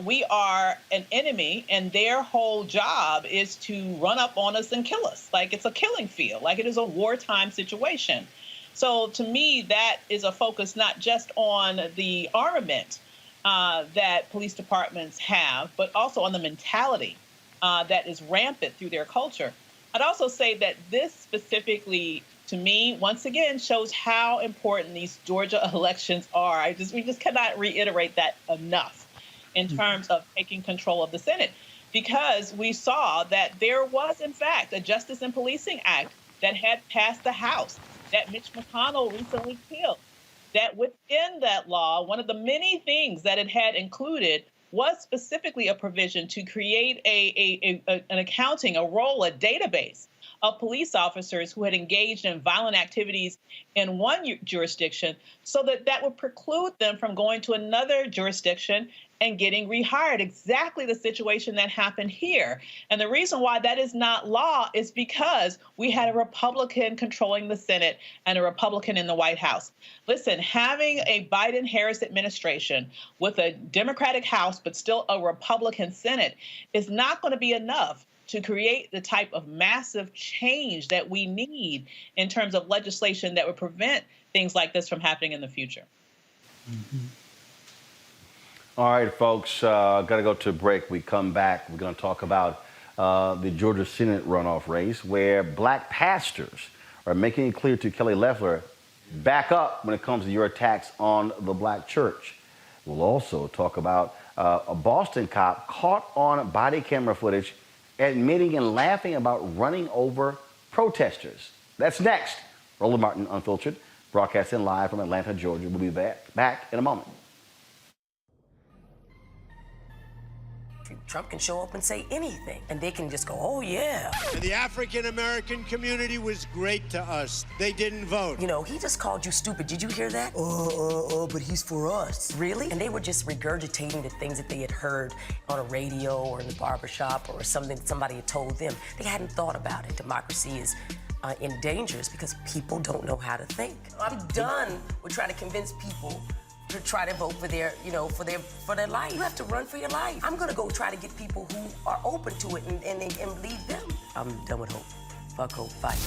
we are an enemy, and their whole job is to run up on us and kill us. Like it's a killing field, like it is a wartime situation. So to me, that is a focus not just on the armament that police departments have, but also on the mentality that is rampant through their culture. I'd also say that this specifically, to me, once again, shows how important these Georgia elections are. We just cannot reiterate that enough in terms of taking control of the Senate, because we saw that there was, in fact, a Justice and Policing Act that had passed the House that Mitch McConnell recently killed. That within that law, one of the many things that it had included was specifically a provision to create an accounting, a role, a database of police officers who had engaged in violent activities in one jurisdiction, so that would preclude them from going to another jurisdiction and getting rehired. Exactly the situation that happened here. And the reason why that is not law is because we had a Republican controlling the Senate and a Republican in the White House. Listen, having a Biden-Harris administration with a Democratic House but still a Republican Senate is not going to be enough to create the type of massive change that we need in terms of legislation that would prevent things like this from happening in the future. Mm-hmm. All right, folks, got to go to a break. We come back. We're going to talk about the Georgia Senate runoff race, where black pastors are making it clear to Kelly Loeffler, back up when it comes to your attacks on the black church. We'll also talk about a Boston cop caught on body camera footage admitting and laughing about running over protesters. That's next. Roland Martin Unfiltered, broadcasting live from Atlanta, Georgia. We'll be back in a moment. Trump can show up and say anything, and they can just go, oh, yeah. And the African-American community was great to us. They didn't vote. You know, he just called you stupid. Did you hear that? But he's for us. Really? And they were just regurgitating the things that they had heard on a radio or in the barbershop or something that somebody had told them. They hadn't thought about it. Democracy is in danger because people don't know how to think. I'm done with trying to convince people to try to vote for their, for their life. You have to run for your life. I'm gonna go try to get people who are open to it and lead them. I'm done with hope. Fuck hope, fight.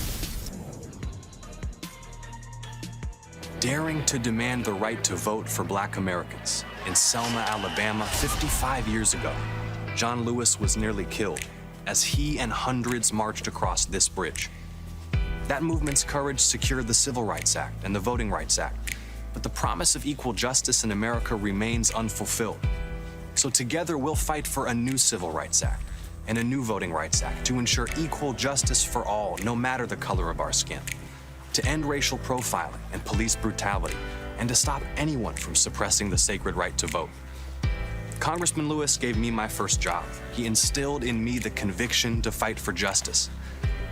Daring to demand the right to vote for black Americans. In Selma, Alabama, 55 years ago, John Lewis was nearly killed as he and hundreds marched across this bridge. That movement's courage secured the Civil Rights Act and the Voting Rights Act. But the promise of equal justice in America remains unfulfilled. So together we'll fight for a new Civil Rights Act and a new Voting Rights Act to ensure equal justice for all, no matter the color of our skin, to end racial profiling and police brutality, and to stop anyone from suppressing the sacred right to vote. Congressman Lewis gave me my first job. He instilled in me the conviction to fight for justice.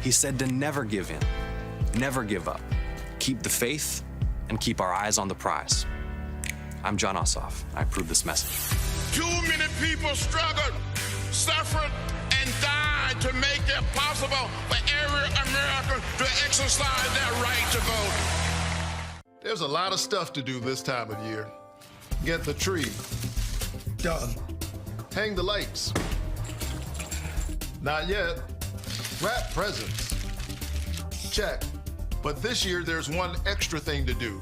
He said to never give in, never give up, keep the faith, and keep our eyes on the prize. I'm John Ossoff. I approve this message. Too many people struggled, suffered, and died to make it possible for every American to exercise their right to vote. There's a lot of stuff to do this time of year. Get the tree. Done. Hang the lights. Not yet. Wrap presents. Check. But this year, there's one extra thing to do.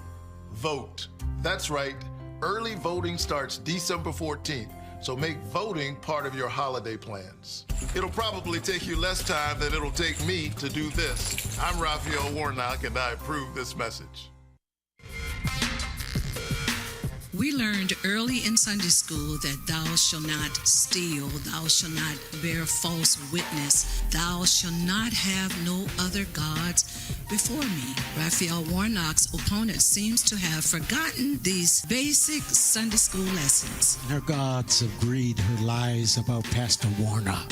Vote. That's right. Early voting starts December 14th, so make voting part of your holiday plans. It'll probably take you less time than it'll take me to do this. I'm Raphael Warnock, and I approve this message. We learned early in Sunday school that thou shalt not steal, thou shalt not bear false witness, thou shalt not have no other gods before me. Raphael Warnock's opponent seems to have forgotten these basic Sunday school lessons. Her gods of greed, her lies about Pastor Warnock,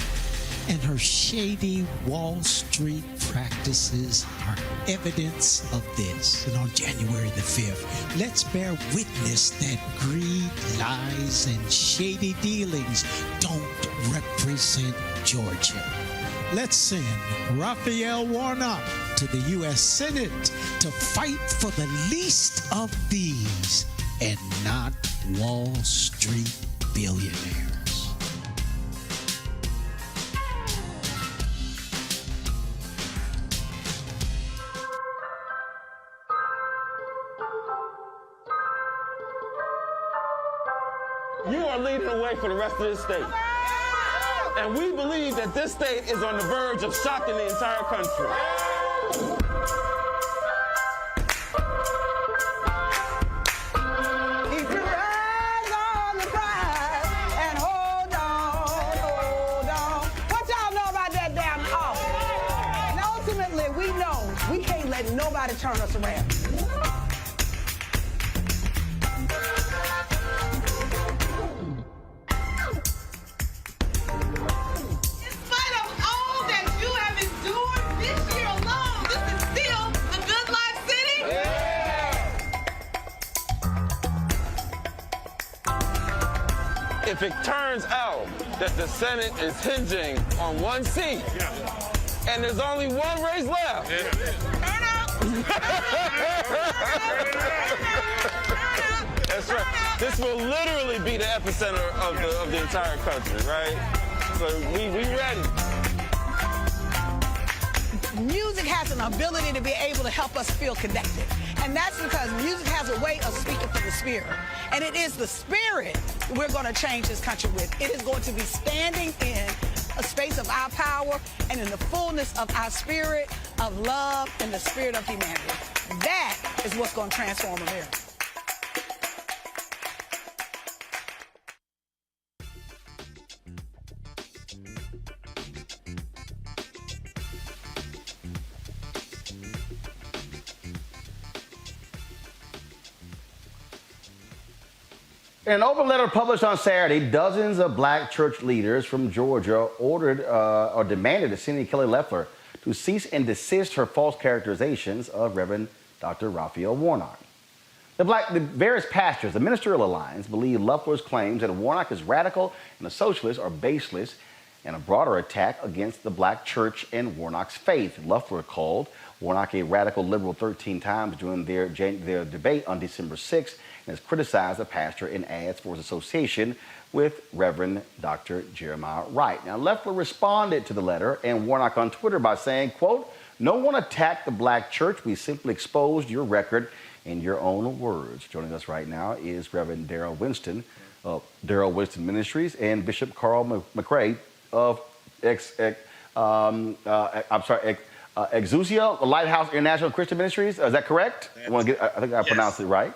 and her shady Wall Street practices are evidence of this. And on January the 5th, let's bear witness that greed, lies, and shady dealings don't represent Georgia. Let's send Raphael Warnock to the U.S. Senate to fight for the least of these and not Wall Street billionaires. You are leading the way for the rest of this state. And we believe that this state is on the verge of shocking the entire country. Keep your eyes on the prize and hold on. What y'all know about that damn office? And ultimately, we know we can't let nobody turn us around. If it turns out that the Senate is hinging on one seat, and there's only one race left, that's right. This will literally be the epicenter of the entire country, right? So we ready. music has an ability to be able to help us feel connected. And that's because music has a way of speaking from the spirit. And it is the spirit we're going to change this country with. It is going to be standing in a space of our power and in the fullness of our spirit of love and the spirit of humanity. That is what's going to transform America. In an open letter published on Saturday, dozens of black church leaders from Georgia ordered or demanded Senator Kelly Loeffler to cease and desist her false characterizations of Reverend Dr. Raphael Warnock. The various pastors, the Ministerial Alliance, believe Loeffler's claims that Warnock is radical and a socialist are baseless and a broader attack against the black church and Warnock's faith. Loeffler called Warnock a radical liberal 13 times during their debate on December 6th and has criticized the pastor in ads for his association with Reverend Dr. Jeremiah Wright. Now, Loeffler responded to the letter and Warnock on Twitter by saying, quote, "No one attacked the black church. We simply exposed your record in your own words." Joining us right now is Reverend Darrell Winston of Darrell Winston Ministries and Bishop Carl McRae of Exousia Lighthouse International Christian Ministries. Is that correct? I think I pronounced it right.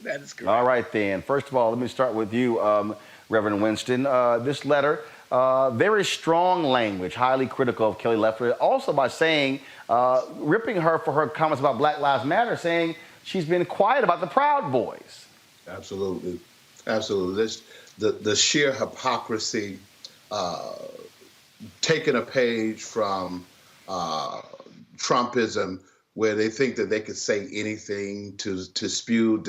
That is correct. All right, then. First of all, let me start with you, Reverend Winston. This letter, very strong language, highly critical of Kelly Loeffler, also by saying, ripping her for her comments about Black Lives Matter, saying she's been quiet about the Proud Boys. Absolutely. Absolutely. The sheer hypocrisy, taking a page from Trumpism, where they think that they could say anything to spew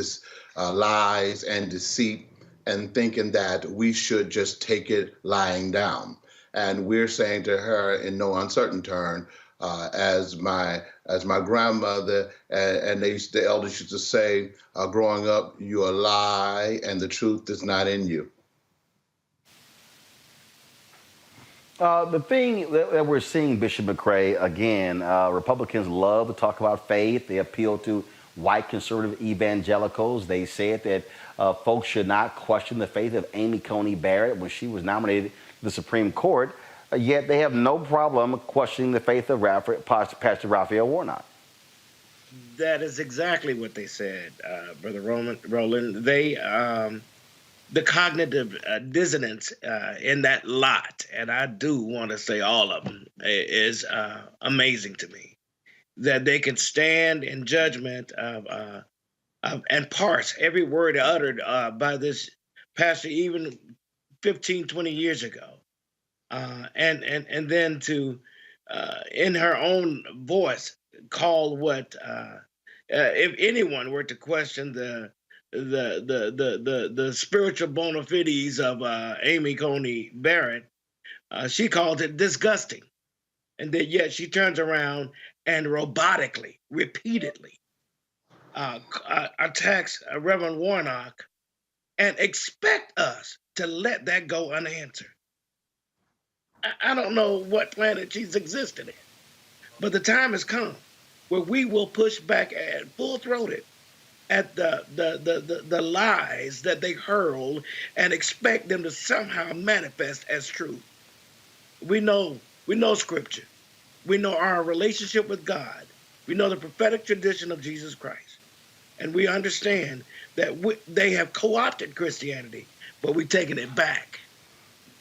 lies and deceit, and thinking that we should just take it lying down. And we're saying to her in no uncertain term, as my grandmother and the elders used to say, growing up, you're a lie and the truth is not in you. The thing that we're seeing, Bishop McRae, again, Republicans love to talk about faith. They appeal to white conservative evangelicals. They said that folks should not question the faith of Amy Coney Barrett when she was nominated to the Supreme Court, yet they have no problem questioning the faith of Pastor Raphael Warnock. That is exactly what they said, Brother Roland. They, the cognitive dissonance in that lot, and I do want to say all of them, is amazing to me. That they can stand in judgment of and parse every word uttered by this pastor even 15, 20 years ago. And then to, in her own voice, call what, if anyone were to question the spiritual bona fides of Amy Coney Barrett, she called it disgusting. And that yet she turns around and robotically, repeatedly attacks Reverend Warnock and expect us to let that go unanswered. I don't know what planet she's existed in, but the time has come where we will push back at full-throated at the lies that they hurl and expect them to somehow manifest as truth. We know Scripture. We know our relationship with God. We know the prophetic tradition of Jesus Christ. And we understand that they have co-opted Christianity, but we're taking it back.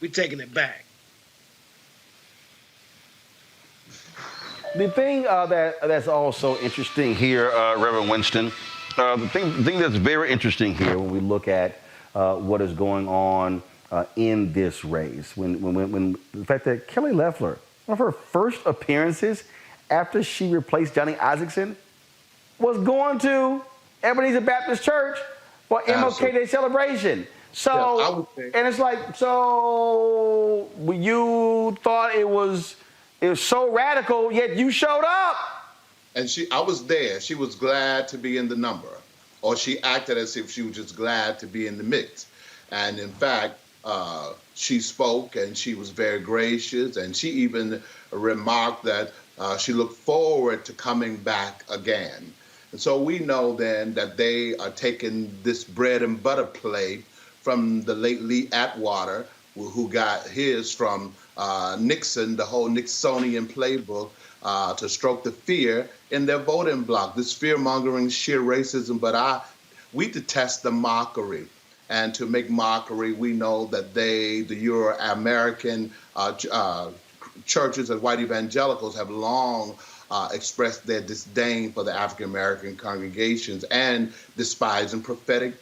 We're taking it back. The thing that's also interesting here, Reverend Winston, the thing that's very interesting here when we look at what is going on in this race, when the fact that Kelly Loeffler, one of her first appearances after she replaced Johnny Isaacson, was going to Ebenezer Baptist Church for MLK Day celebration. So, and it's like, so you thought it was so radical, yet you showed up. And I was there. She was glad to be in the number, or she acted as if she was just glad to be in the mix. And in fact, she spoke and she was very gracious, and she even remarked that She looked forward to coming back again. And so we know then that they are taking this bread and butter play from the late Lee Atwater, who got his from Nixon, the whole Nixonian playbook, to stroke the fear in their voting bloc, this fear-mongering, sheer racism. But we detest the mockery. And to make mockery, we know that the Euro-American churches and white evangelicals have long expressed their disdain for the African-American congregations and despise and prophetic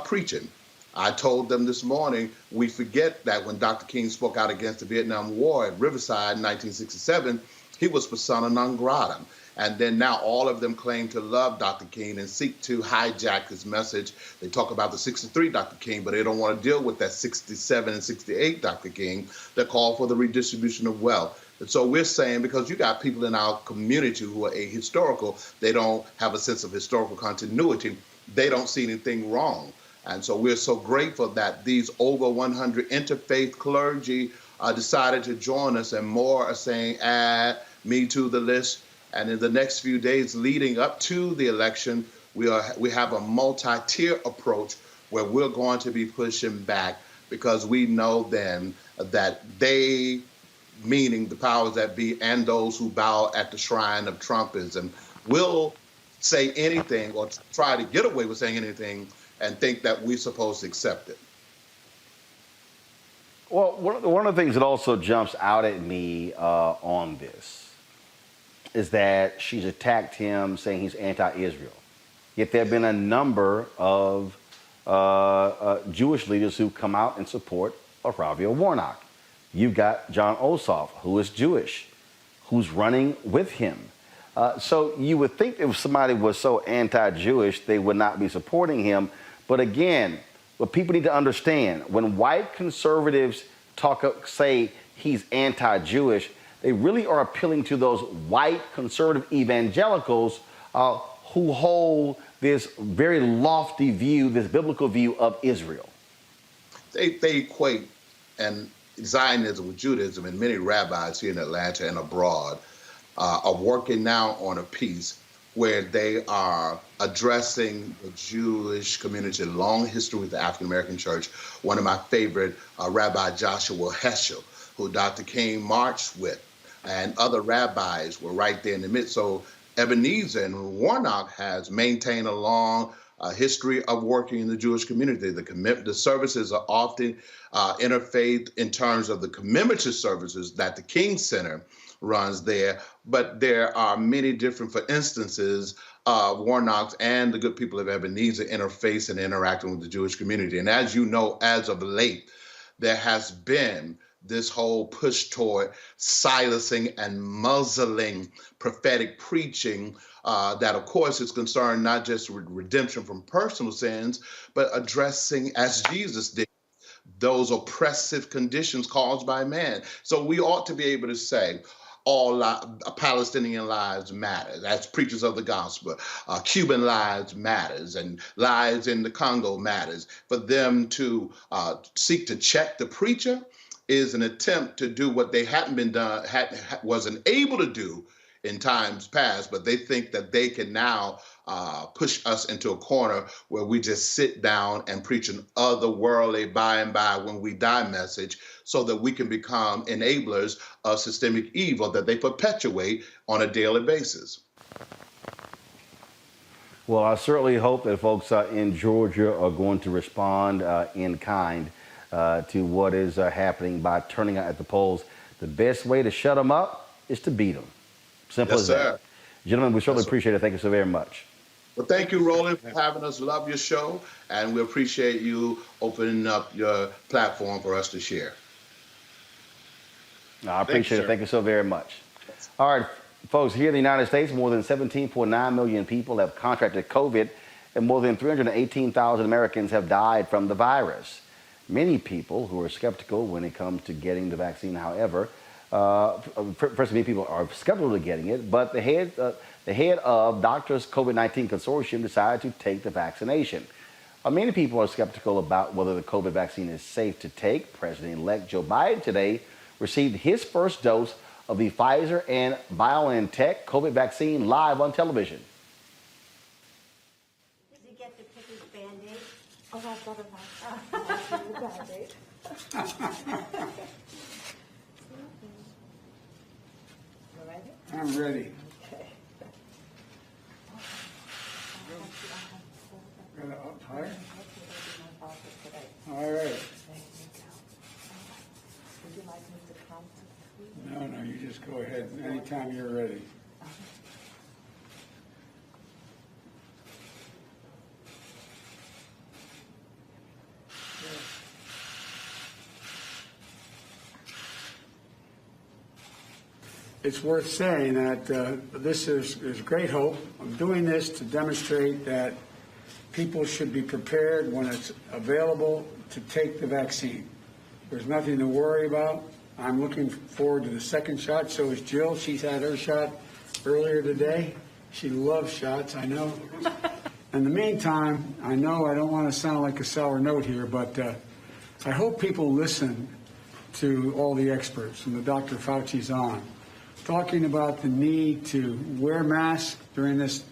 preaching. I told them this morning, we forget that when Dr. King spoke out against the Vietnam War at Riverside in 1967, he was persona non grata. And then now all of them claim to love Dr. King and seek to hijack his message. They talk about the 63 Dr. King, but they don't want to deal with that 67 and 68 Dr. King that call for the redistribution of wealth. And so we're saying, because you got people in our community who are ahistorical, they don't have a sense of historical continuity, they don't see anything wrong. And so we're so grateful that these over 100 interfaith clergy decided to join us, and more are saying, add me to the list. And in the next few days leading up to the election, we have a multi-tier approach where we're going to be pushing back, because we know then that they, meaning the powers that be and those who bow at the shrine of Trumpism, will say anything or try to get away with saying anything and think that we're supposed to accept it. Well, one of the things that also jumps out at me on this is that she's attacked him saying he's anti-Israel. Yet there have been a number of Jewish leaders who come out in support of Raphael Warnock. You've got John Ossoff, who is Jewish, who's running with him. So you would think if somebody was so anti-Jewish, they would not be supporting him. But again, what people need to understand, when white conservatives say he's anti-Jewish, they really are appealing to those white conservative evangelicals who hold this very lofty view, this biblical view of Israel. They equate Zionism with Judaism, and many rabbis here in Atlanta and abroad are working now on a piece where they are addressing the Jewish community, long history with the African American church. One of my favorite, Rabbi Joshua Heschel, who Dr. King marched with, and other rabbis were right there in the midst. So Ebenezer and Warnock has maintained a long history of working in the Jewish community. The services are often interfaith in terms of the commemorative services that the King Center runs there, but there are many different, for instances, Warnocks and the good people of Ebenezer interface and interacting with the Jewish community. And as you know, as of late, there has been this whole push toward silencing and muzzling prophetic preaching that, of course, is concerned not just with redemption from personal sins, but addressing, as Jesus did, those oppressive conditions caused by man. So we ought to be able to say, all Palestinian lives matter. As preachers of the gospel, Cuban lives matters, and lives in the Congo matters. For them to seek to check the preacher is an attempt to do what they wasn't able to do in times past, but they think that they can now push us into a corner where we just sit down and preach an otherworldly by and by when we die message, so that we can become enablers of systemic evil that they perpetuate on a daily basis. Well, I certainly hope that folks in Georgia are going to respond in kind to what is happening by turning out at the polls. The best way to shut them up is to beat them. Simple as that. Gentlemen, we certainly appreciate it. Thank you so very much. Well, thank you, Roland, for having us. Love your show, and we appreciate you opening up your platform for us to share. I appreciate it. Thank you so very much. All right, folks, here in the United States, more than 17.9 million people have contracted COVID, and more than 318,000 Americans have died from the virus. Many people who are skeptical when it comes to getting the vaccine, however, first, many people are skeptical of getting it, but the head of Doctors COVID-19 Consortium decided to take the vaccination. Many people are skeptical about whether the COVID vaccine is safe to take. President-elect Joe Biden today received his first dose of the Pfizer and BioNTech COVID vaccine live on television. Did he get to pick his Band-Aid? Oh, that's better than Band-Aid. I'm ready. Okay. Got it up higher? All right. Would you like me to count to 3? No, you just go ahead anytime you're ready. It's worth saying that this is great hope. I'm doing this to demonstrate that people should be prepared when it's available to take the vaccine. There's nothing to worry about. I'm looking forward to the second shot. So is Jill. She's had her shot earlier today. She loves shots, I know. In the meantime, I know I don't want to sound like a sour note here, but I hope people listen to all the experts and the Dr. Fauci's on, talking about the need to wear masks during this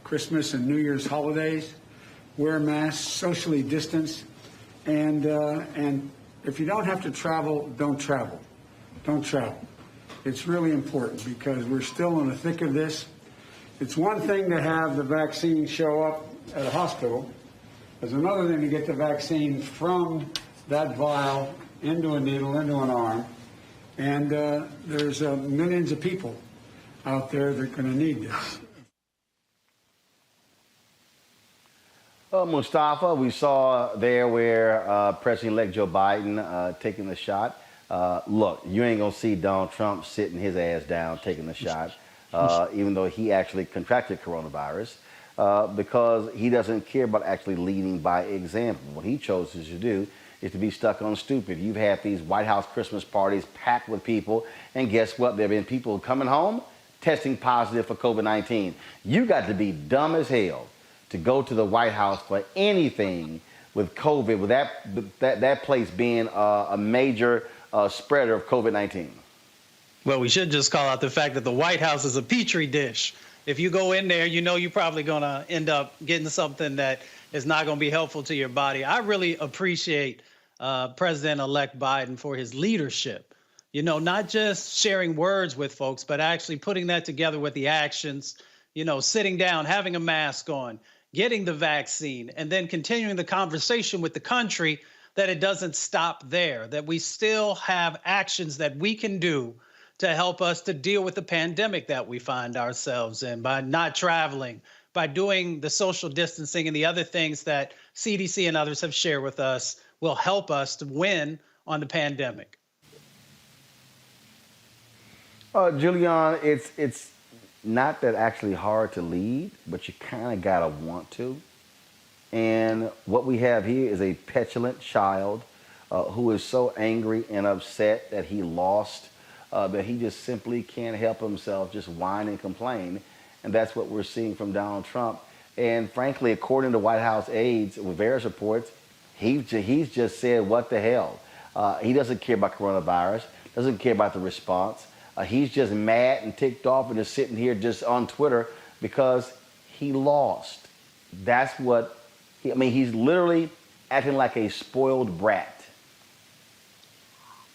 Christmas and New Year's holidays, wear masks, socially distance, and if you don't have to travel, don't travel. Don't travel. It's really important because we're still in the thick of this. It's one thing to have the vaccine show up at a hospital. There's another thing to get the vaccine from that vial into a needle, into an arm. And there's millions of people out there that are going to need this. Mustafa, we saw there where President-elect Joe Biden taking the shot. Look, you ain't going to see Donald Trump sitting his ass down taking the shot, even though he actually contracted coronavirus, because he doesn't care about actually leading by example. What he chose to do is to be stuck on stupid. You've had these White House Christmas parties packed with people, and guess what? There have been people coming home testing positive for COVID-19. You got to be dumb as hell to go to the White House for anything with COVID, with that place being a major spreader of COVID-19. Well, we should just call out the fact that the White House is a petri dish. If you go in there, you know you're probably going to end up getting something that is not going to be helpful to your body. I really appreciate President-elect Biden for his leadership. You know, not just sharing words with folks, but actually putting that together with the actions, you know, sitting down, having a mask on, getting the vaccine, and then continuing the conversation with the country that it doesn't stop there, that we still have actions that we can do to help us to deal with the pandemic that we find ourselves in by not traveling, by doing the social distancing and the other things that CDC and others have shared with us will help us to win on the pandemic. Julian, it's not that actually hard to lead, but you kind of got to want to. And what we have here is a petulant child who is so angry and upset that he lost, that he just simply can't help himself, just whine and complain. And that's what we're seeing from Donald Trump. And frankly, according to White House aides with various reports, he's just said, what the hell? He doesn't care about coronavirus, doesn't care about the response. He's just mad and ticked off and is sitting here just on Twitter because he lost. That's what, he's literally acting like a spoiled brat.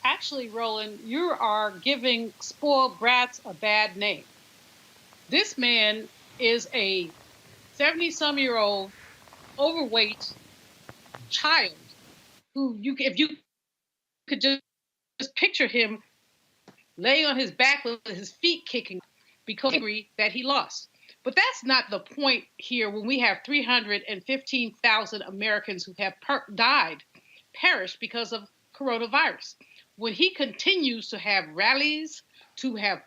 Actually, Roland, you are giving spoiled brats a bad name. This man is a 70-some-year-old overweight child who, if you could just picture him laying on his back with his feet kicking because angry that he lost. But that's not the point here when we have 315,000 Americans who have perished because of coronavirus. When he continues to have rallies, to have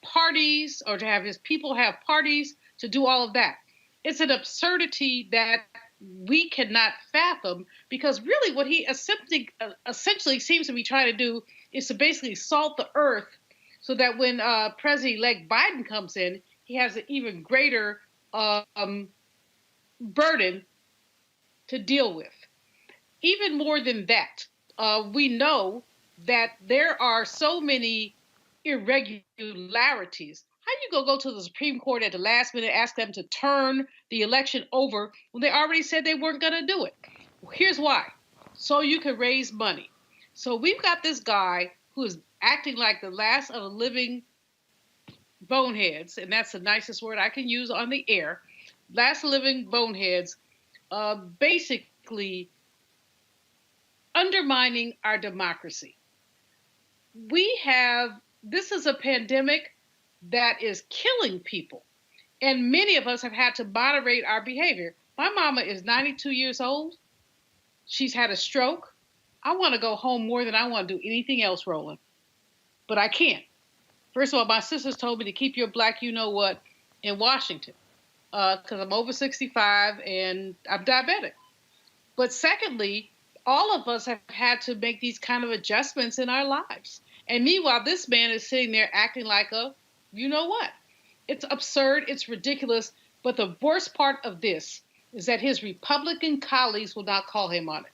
parties, or to have his people have parties, to do all of that, it's an absurdity that we cannot fathom, because really what he essentially seems to be trying to do is to basically salt the earth so that when President-elect Biden comes in, he has an even greater burden to deal with. Even more than that, we know that there are so many irregularities. How you gonna go to the Supreme Court at the last minute and ask them to turn the election over when they already said they weren't gonna do it? Here's why. So you can raise money. So we've got this guy who is acting like the last of the living boneheads, and that's the nicest word I can use on the air. Last living boneheads, basically undermining our democracy. This is a pandemic that is killing people. And many of us have had to moderate our behavior. My mama is 92 years old. She's had a stroke. I want to go home more than I want to do anything else, Roland. But I can't. First of all, my sisters told me to keep your black you-know-what in Washington because I'm over 65 and I'm diabetic. But secondly, all of us have had to make these kind of adjustments in our lives. And meanwhile, this man is sitting there acting like a you-know-what. It's absurd. It's ridiculous. But the worst part of this is that his Republican colleagues will not call him on it.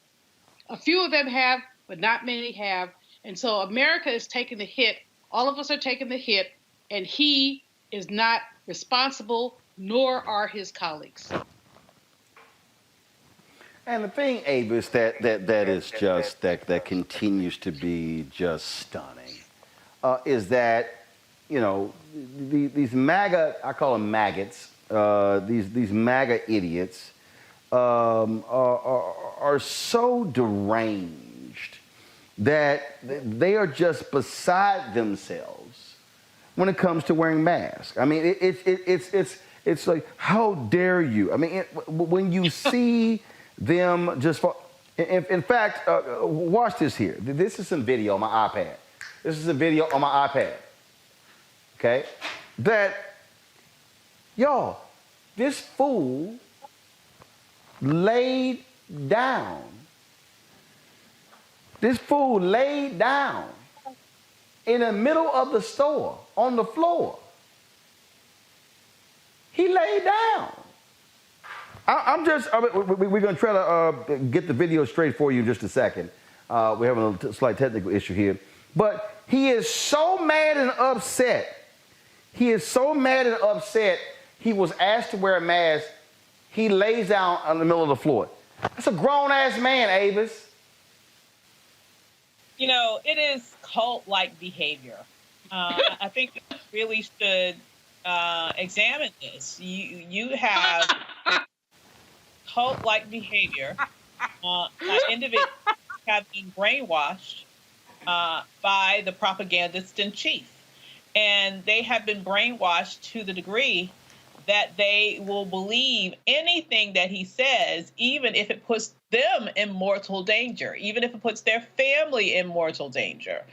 A few of them have, but not many have. And so America is taking the hit. All of us are taking the hit. And he is not responsible, nor are his colleagues. And the thing, Avis, that is just that continues to be just stunning, is that these MAGA, I call them maggots, these MAGA idiots are so deranged that they are just beside themselves when it comes to wearing masks. I mean, it's like, how dare you? I mean, when you see them just in fact, watch this here. This is some video on my iPad. This is a video on my iPad. Okay? That, y'all, this fool laid down. This fool laid down in the middle of the store on the floor. He laid down. We're going to try to get the video straight for you in just a second. We're having a slight technical issue here. But he is so mad and upset. He is so mad and upset, he was asked to wear a mask. He lays down in the middle of the floor. That's a grown-ass man, Avis. It is cult-like behavior. I think we really should examine this. You have cult-like behavior. Individuals have been brainwashed by the propagandist in chief. And they have been brainwashed to the degree that they will believe anything that he says, even if it puts them in mortal danger, even if it puts their family in mortal danger.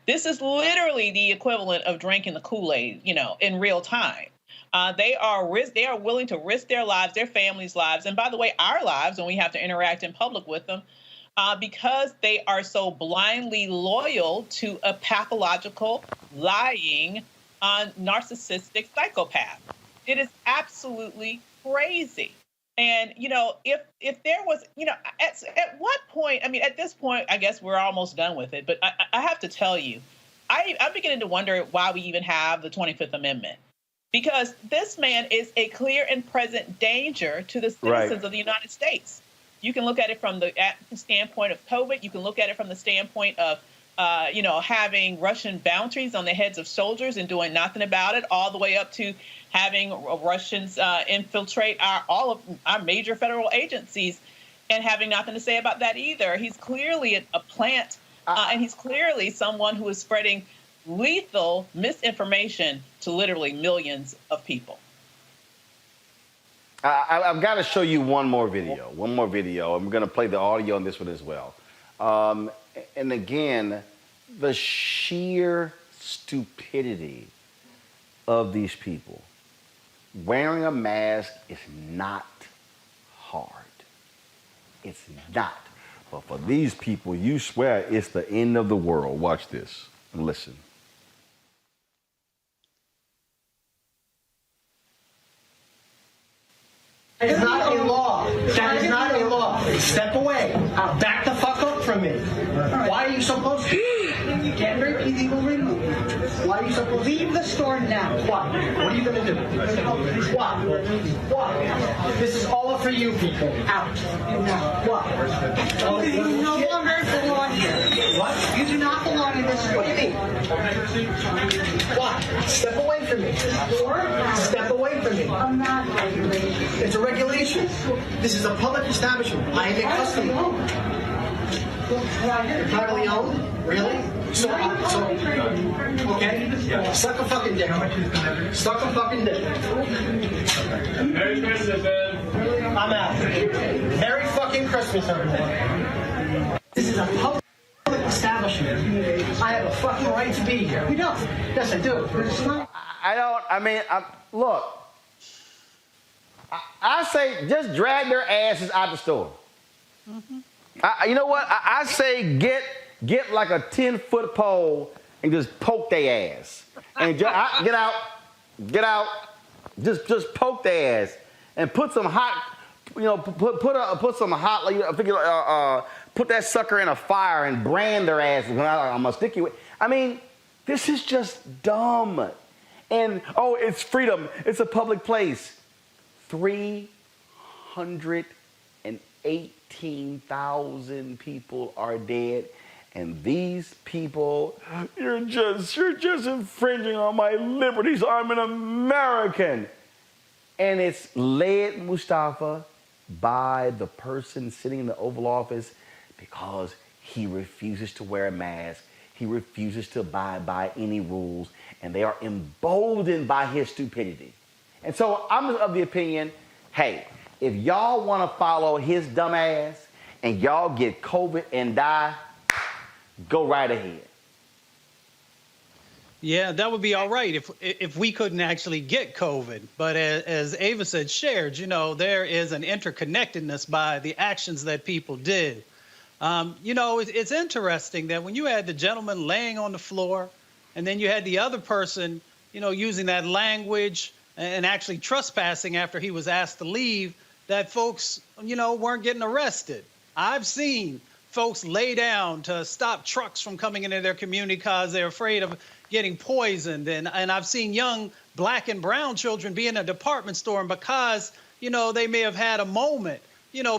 This is literally the equivalent of drinking the Kool-Aid, in real time. They are willing to risk their lives, their families' lives, and by the way, our lives when we have to interact in public with them, because they are so blindly loyal to a pathological, lying, narcissistic psychopath. It is absolutely crazy. And, if there was, at what point, at this point, I guess we're almost done with it. But I have to tell you, I'm beginning to wonder why we even have the 25th Amendment. Because this man is a clear and present danger to the citizens of the United States. You can look at it from the standpoint of COVID. You can look at it from the standpoint of, having Russian bounties on the heads of soldiers and doing nothing about it, all the way up to having Russians infiltrate all of our major federal agencies and having nothing to say about that either. He's clearly a plant, and he's clearly someone who is spreading lethal misinformation to literally millions of people. I've got to show you one more video. I'm going to play the audio on this one as well. And again, the sheer stupidity of these people. Wearing a mask is not hard. It's not. But for these people, you swear it's the end of the world. Watch this and listen. That is not a law. That is not a law. Step away. Back the fuck up from me. Why are you so close? You can't break illegal ring movement. Why are you so close? Leave the store now. Why? What are you going to do? Why? Why? This is all for you people. Out. Why? You no longer belong here. What? You do not belong in this store. What do you mean? Why? Step away from me. Step away from me. I'm not regulating. It's a regulation. This is a public establishment. I am a customer. Privately owned? Really? So, okay. Suck a fucking dick. Suck a fucking dick. Merry Christmas, man. I'm out. Merry fucking Christmas, everyone. This is a public establishment. I have a fucking right to be here. You don't. Yes, I do. I don't. I mean, look. I say just drag their asses out the store. You know what? I say get like a 10-foot pole and just poke their ass. And get out. Just poke their ass and put some hot, put some hot. Put that sucker in a fire and brand their ass. I'm gonna stick you with. I mean, this is just dumb. And it's freedom. It's a public place. 318,000 people are dead, and these people, you're just infringing on my liberties. I'm an American. And it's led, Mustafa, by the person sitting in the Oval Office because he refuses to wear a mask. He refuses to abide by any rules, and they are emboldened by his stupidity. And so I'm of the opinion, hey, if y'all want to follow his dumb ass and y'all get COVID and die, go right ahead. Yeah, that would be all right if we couldn't actually get COVID. But as Ava said, shared, there is an interconnectedness by the actions that people did. It's interesting that when you had the gentleman laying on the floor and then you had the other person, using that language and actually trespassing after he was asked to leave, that folks, weren't getting arrested. I've seen folks lay down to stop trucks from coming into their community because they're afraid of getting poisoned. And I've seen young black and brown children be in a department store, and because, they may have had a moment,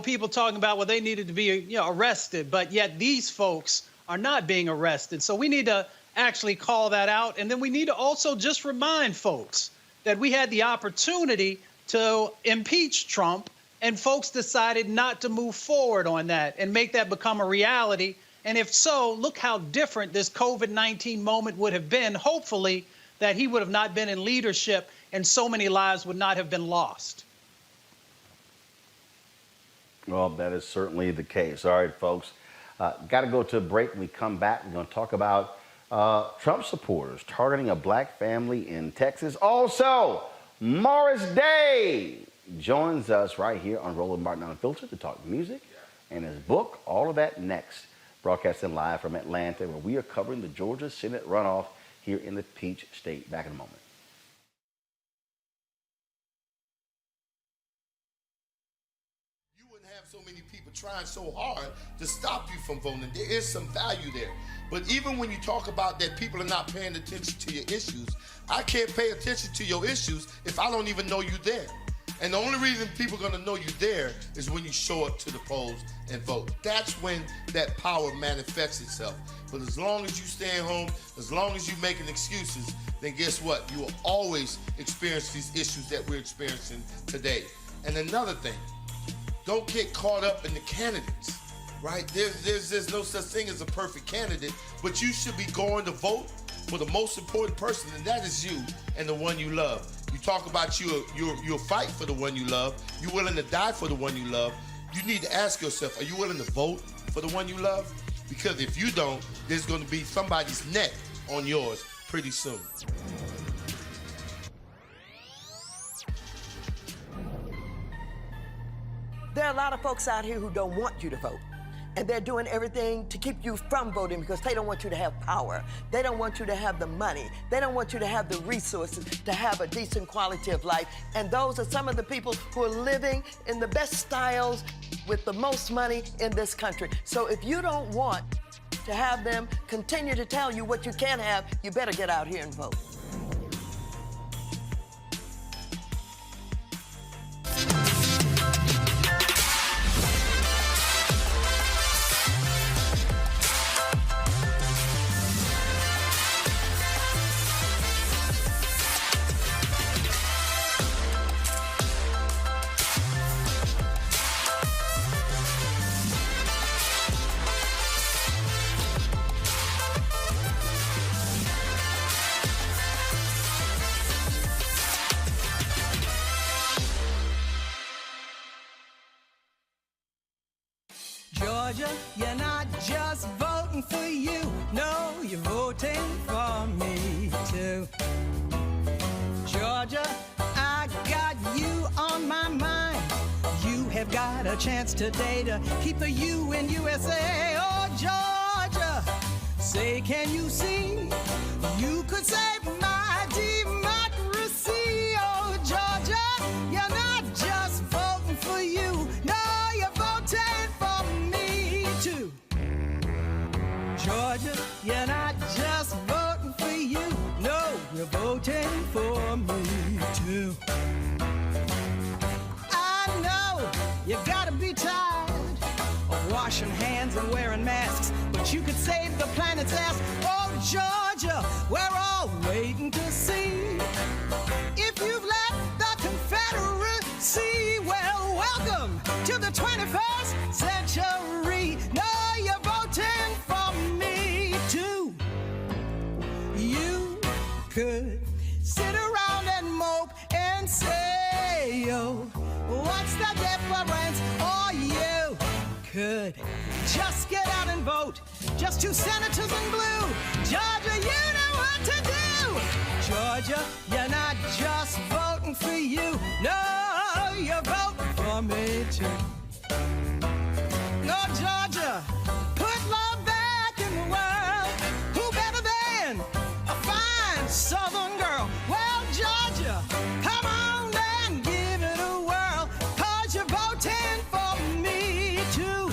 people talking about, well, they needed to be arrested, but yet these folks are not being arrested. So we need to actually call that out. And then we need to also just remind folks that we had the opportunity to impeach Trump, and folks decided not to move forward on that and make that become a reality. And if so, look how different this COVID-19 moment would have been. Hopefully that he would have not been in leadership and so many lives would not have been lost. Well, that is certainly the case. All right, folks, got to go to a break. When we come back, we're going to talk about Trump supporters targeting a black family in Texas. Also, Morris Day joins us right here on Roland Martin Unfiltered to talk music and his book. All of that next. Broadcasting live from Atlanta, where we are covering the Georgia Senate runoff here in the Peach State. Back in a moment. You wouldn't have so many people trying so hard to stop you from voting. There is some value there. But even when you talk about that people are not paying attention to your issues, I can't pay attention to your issues if I don't even know you're there. And the only reason people are going to know you're there is when you show up to the polls and vote. That's when that power manifests itself. But as long as you stay home, as long as you're making excuses, then guess what? You will always experience these issues that we're experiencing today. And another thing, don't get caught up in the candidates, right? There's no such thing as a perfect candidate, but you should be going to vote for the most important person, and that is you and the one you love. You talk about you'll fight for the one you love. You're willing to die for the one you love. You need to ask yourself, are you willing to vote for the one you love? Because if you don't, there's going to be somebody's neck on yours pretty soon. There are a lot of folks out here who don't want you to vote. And they're doing everything to keep you from voting because they don't want you to have power. They don't want you to have the money. They don't want you to have the resources to have a decent quality of life. And those are some of the people who are living in the best styles with the most money in this country. So if you don't want to have them continue to tell you what you can't have, you better get out here and vote. Georgia, you're not just voting for you. No, you're voting for me too. Georgia, I got you on my mind. You have got a chance today to keep the U in USA. Oh, Georgia, say, can you see? You could save my democracy. Oh, Georgia, you're not just voting for you. No, you're voting for me too. Georgia, you're not just voting for you. No, you're voting for me too. I know you gotta be tired of washing hands and wearing masks, but you could save the planet's ass. Oh, Georgia, we're all waiting to see if you've left the Confederacy. Well, welcome to the 21st century. No, you're voting for me too. You could sit around and mope and say, oh, what's the difference? Or you could just get out and vote. Just 2 senators in blue. Georgia, you know what to do. Georgia, you're not just voting for you. No, you're voting for me too. No, Georgia, put love back in the world. Who better than a fine Southern girl? Well, Georgia, come on and give it a whirl, 'cause you're voting for me too.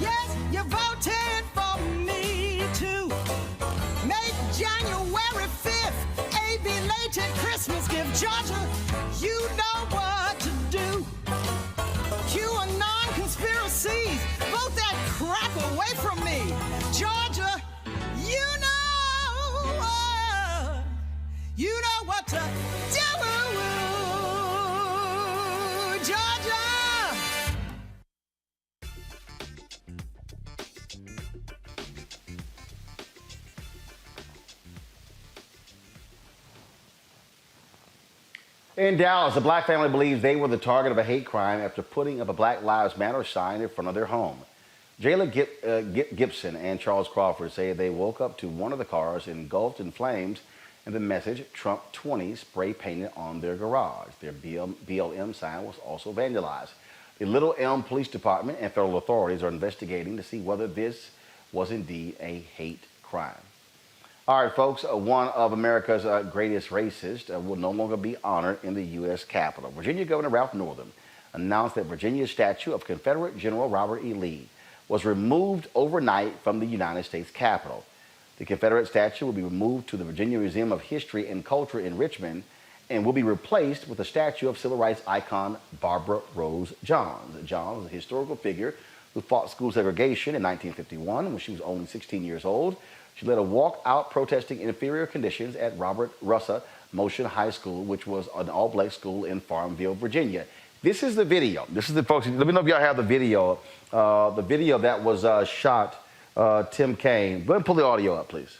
Yes, you're voting for me too. Make January 5th a belated Christmas gift. Georgia, you know what to do. QAnon conspiracies, vote that crap away from me. Georgia, you know what to do. Georgia. In Dallas, a black family believes they were the target of a hate crime after putting up a Black Lives Matter sign in front of their home. Jayla Gibson and Charles Crawford say they woke up to one of the cars engulfed in flames and the message Trump 20 spray painted on their garage. Their BLM sign was also vandalized. The Little Elm Police Department and federal authorities are investigating to see whether this was indeed a hate crime. All right, folks, one of America's greatest racists will no longer be honored in the U.S. Capitol. Virginia Governor Ralph Northam announced that Virginia's statue of Confederate General Robert E. Lee was removed overnight from the United States Capitol. The Confederate statue will be removed to the Virginia Museum of History and Culture in Richmond and will be replaced with a statue of civil rights icon Barbara Rose Johns. Johns is a historical figure who fought school segregation in 1951 when she was only 16 years old. She led a walk-out protesting inferior conditions at Robert Russa Motion High School, which was an all-black school in Farmville, Virginia. This is the video. This is the folks. Let me know if y'all have the video. The video that was shot. Tim Kaine. Go ahead and pull the audio up, please.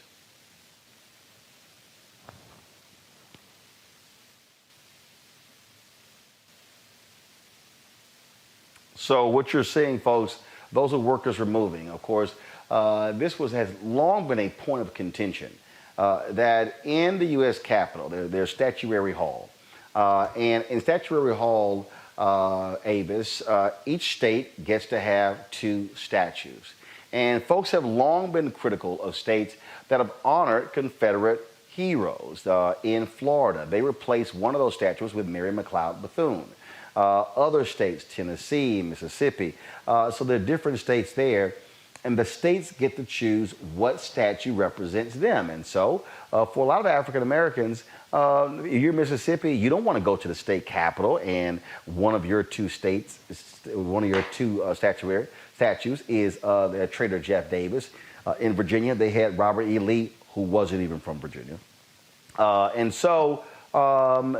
So what you're seeing, folks, those are workers removing. Of course, this has long been a point of contention that in the U.S. Capitol, there's Statuary Hall. And in Statuary Hall, Avis, each state gets to have 2 statues. And folks have long been critical of states that have honored Confederate heroes. In Florida, they replaced one of those statues with Mary McLeod Bethune. Other states, Tennessee, Mississippi, so there are different states there. and the states get to choose what statue represents them. And so, for a lot of African Americans, if you're Mississippi, you don't want to go to the state capitol, and one of your two states, one of your two statues is Trader Jeff Davis. In Virginia, they had Robert E. Lee, who wasn't even from Virginia. And so,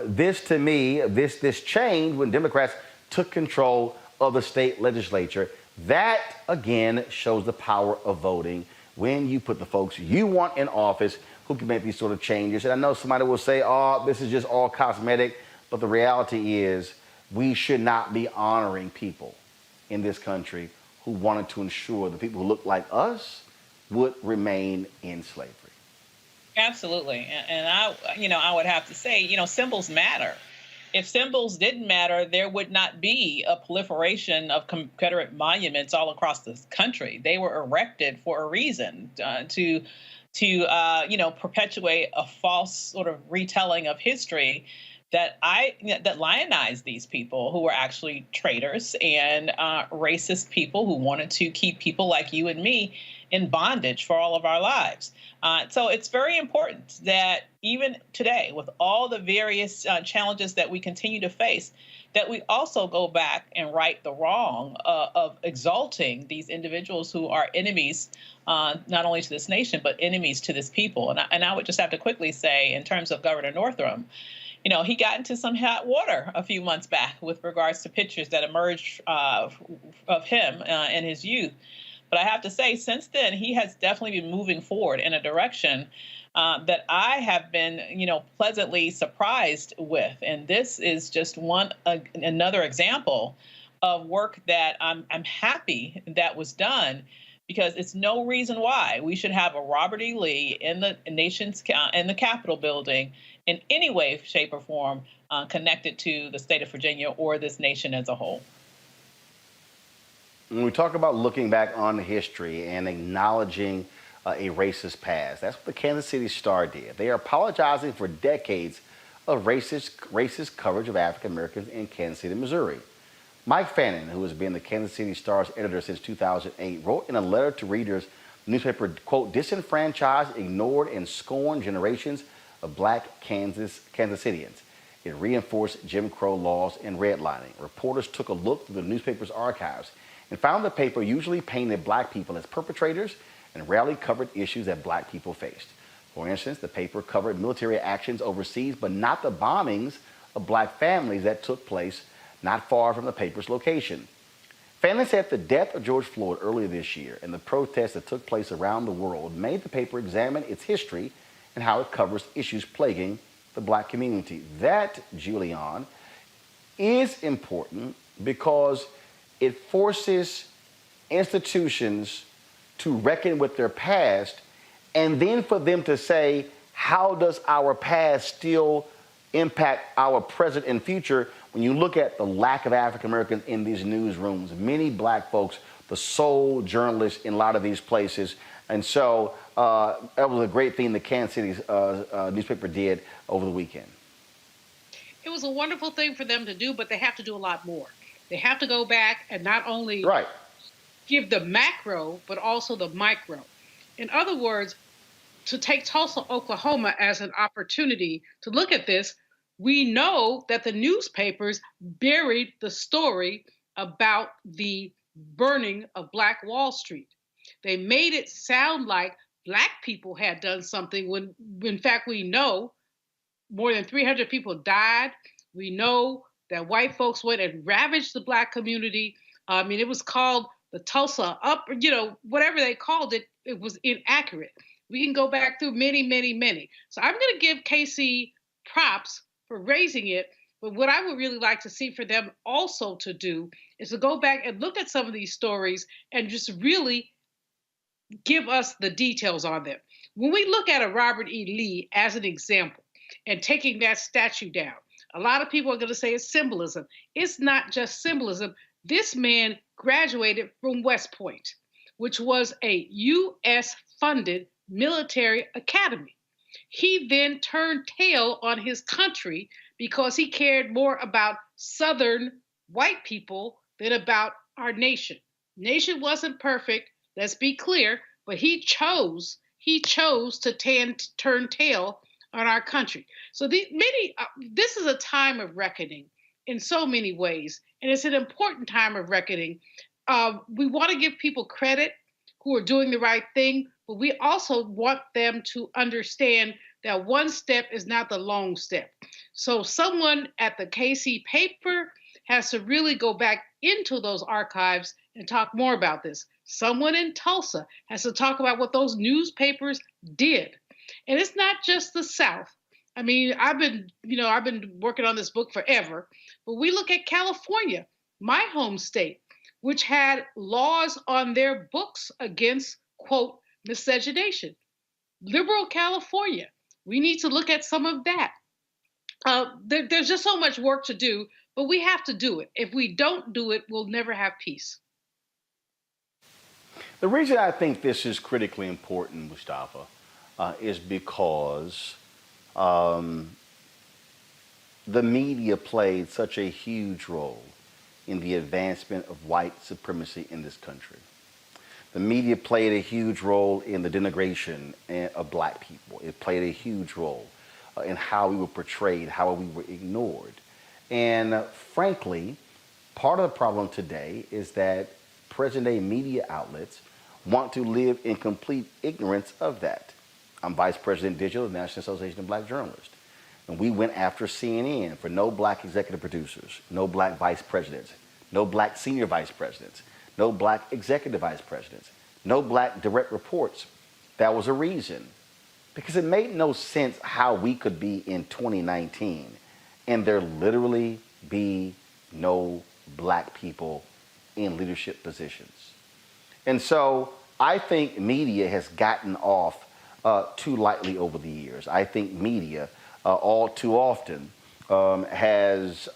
this to me, this changed when Democrats took control of the state legislature. That, again, shows the power of voting when you put the folks you want in office who can make these sort of changes. And I know somebody will say, oh, this is just all cosmetic. But the reality is we should not be honoring people in this country who wanted to ensure the people who look like us would remain in slavery. Absolutely. And I would have to say, symbols matter. If symbols didn't matter, there would not be a proliferation of Confederate monuments all across this country. They were erected for a reason, to perpetuate a false sort of retelling of history that lionized these people who were actually traitors and racist people who wanted to keep people like you and me in bondage for all of our lives. So it's very important that even today, with all the various challenges that we continue to face, that we also go back and right the wrong of exalting these individuals who are enemies, not only to this nation, but enemies to this people. And I would just have to quickly say, in terms of Governor Northam, he got into some hot water a few months back with regards to pictures that emerged of him in his youth. But I have to say, since then, he has definitely been moving forward in a direction that I have been, pleasantly surprised with. And this is just another example of work that I'm happy that was done, because it's no reason why we should have a Robert E. Lee in the Capitol building in any way, shape, or form connected to the state of Virginia or this nation as a whole. When we talk about looking back on history and acknowledging a racist past, that's what the Kansas City Star did. They are apologizing for decades of racist coverage of African Americans in Kansas City, Missouri. Mike Fannin, who has been the Kansas City Star's editor since 2008, wrote in a letter to readers the newspaper, quote, disenfranchised, ignored, and scorned generations of black Kansas Cityans. It reinforced Jim Crow laws and redlining. Reporters took a look through the newspaper's archives and found the paper usually painted black people as perpetrators and rarely covered issues that black people faced. For instance, the paper covered military actions overseas, but not the bombings of black families that took place not far from the paper's location. Fannin said the death of George Floyd earlier this year and the protests that took place around the world made the paper examine its history and how it covers issues plaguing the black community. That, Julian, is important because it forces institutions to reckon with their past, and then for them to say, how does our past still impact our present and future? When you look at the lack of African Americans in these newsrooms, many black folks, the sole journalists in a lot of these places. And so that was a great thing the Kansas City newspaper did over the weekend. It was a wonderful thing for them to do, but they have to do a lot more. They have to go back and not only give the macro, but also the micro. In other words, to take Tulsa, Oklahoma as an opportunity to look at this, we know that the newspapers buried the story about the burning of Black Wall Street. They made it sound like Black people had done something when in fact we know more than 300 people died. We know that white folks went and ravaged the Black community. I mean, it was called the Tulsa Up, whatever they called it, it was inaccurate. We can go back through many, many, many. So I'm going to give KC props for raising it. But what I would really like to see for them also to do is to go back and look at some of these stories and just really give us the details on them. When we look at a Robert E. Lee as an example and taking that statue down, a lot of people are going to say it's symbolism. It's not just symbolism. This man graduated from West Point, which was a U.S.-funded military academy. He then turned tail on his country because he cared more about Southern white people than about our nation. Nation wasn't perfect. Let's be clear. But he chose to turn tail on our country. So this is a time of reckoning in so many ways, and it's an important time of reckoning. We want to give people credit who are doing the right thing, but we also want them to understand that one step is not the long step. So someone at the KC paper has to really go back into those archives and talk more about this. Someone in Tulsa has to talk about what those newspapers did. And it's not just the South. I mean, I've been working on this book forever, but we look at California, my home state, which had laws on their books against, quote, miscegenation. Liberal California. We need to look at some of that. There's just so much work to do, but we have to do it. If we don't do it, we'll never have peace. The reason I think this is critically important, Mustafa, is because the media played such a huge role in the advancement of white supremacy in this country. The media played a huge role in the denigration of black people. It played a huge role in how we were portrayed, how we were ignored. And frankly, part of the problem today is that present-day media outlets want to live in complete ignorance of that. I'm Vice President Digital of the National Association of Black Journalists. And we went after CNN for no black executive producers, no black vice presidents, no black senior vice presidents, no black executive vice presidents, no black direct reports. That was a reason. Because it made no sense how we could be in 2019 and there literally be no black people in leadership positions. And so I think media has gotten off too lightly over the years. I think media all too often has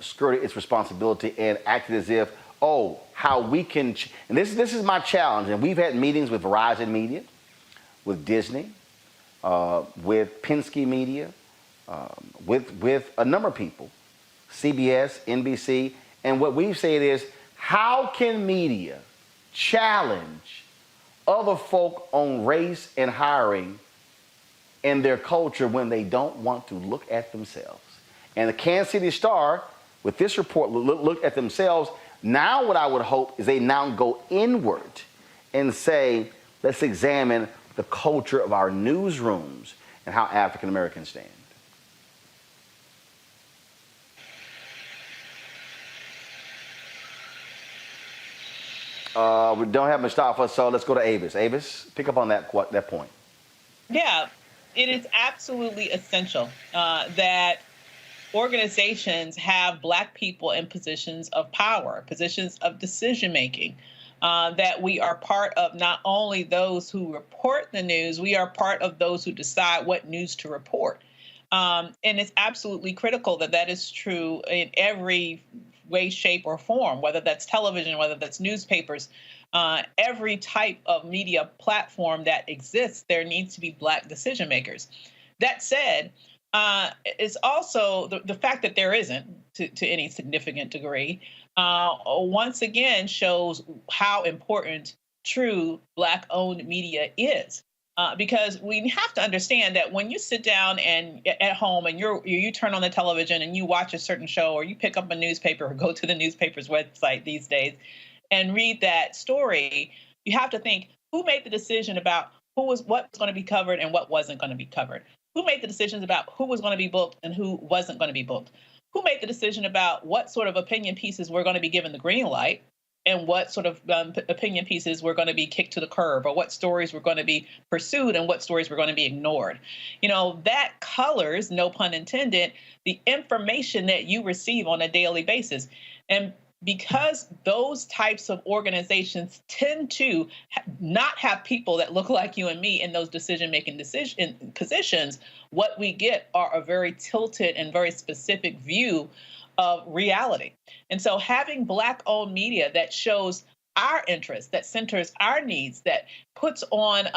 skirted its responsibility and acted as if, oh, how we can, and this is my challenge, and we've had meetings with Verizon Media, with Disney, with Penske Media, with a number of people, CBS, NBC, and what we've said is, how can media challenge other folk on race and hiring and their culture when they don't want to look at themselves? And the Kansas City Star, with this report, looked at themselves. Now what I would hope is they now go inward and say, let's examine the culture of our newsrooms and how African Americans stand. We don't have Mustafa, so let's go to Avis. Avis, pick up on that point. Yeah, it is absolutely essential that organizations have black people in positions of power, positions of decision making, that we are part of not only those who report the news, we are part of those who decide what news to report. And it's absolutely critical that that is true in every way, shape, or form, whether that's television, whether that's newspapers, every type of media platform that exists, there needs to be black decision makers. That said, it's also the fact that there isn't to any significant degree, once again shows how important true black-owned media is. Because we have to understand that when you sit down and at home and you turn on the television and you watch a certain show, or you pick up a newspaper or go to the newspaper's website these days and read that story, you have to think, who made the decision about what's going to be covered and what wasn't going to be covered? Who made the decisions about who was going to be booked and who wasn't going to be booked? Who made the decision about what sort of opinion pieces were going to be given the green light and what sort of opinion pieces were going to be kicked to the curb, or what stories were going to be pursued and what stories were going to be ignored? You know, that colors, no pun intended, the information that you receive on a daily basis. And because those types of organizations tend to not have people that look like you and me in those decision-making positions, what we get are a very tilted and very specific view of reality. And so having black-owned media that shows our interests, that centers our needs, that puts on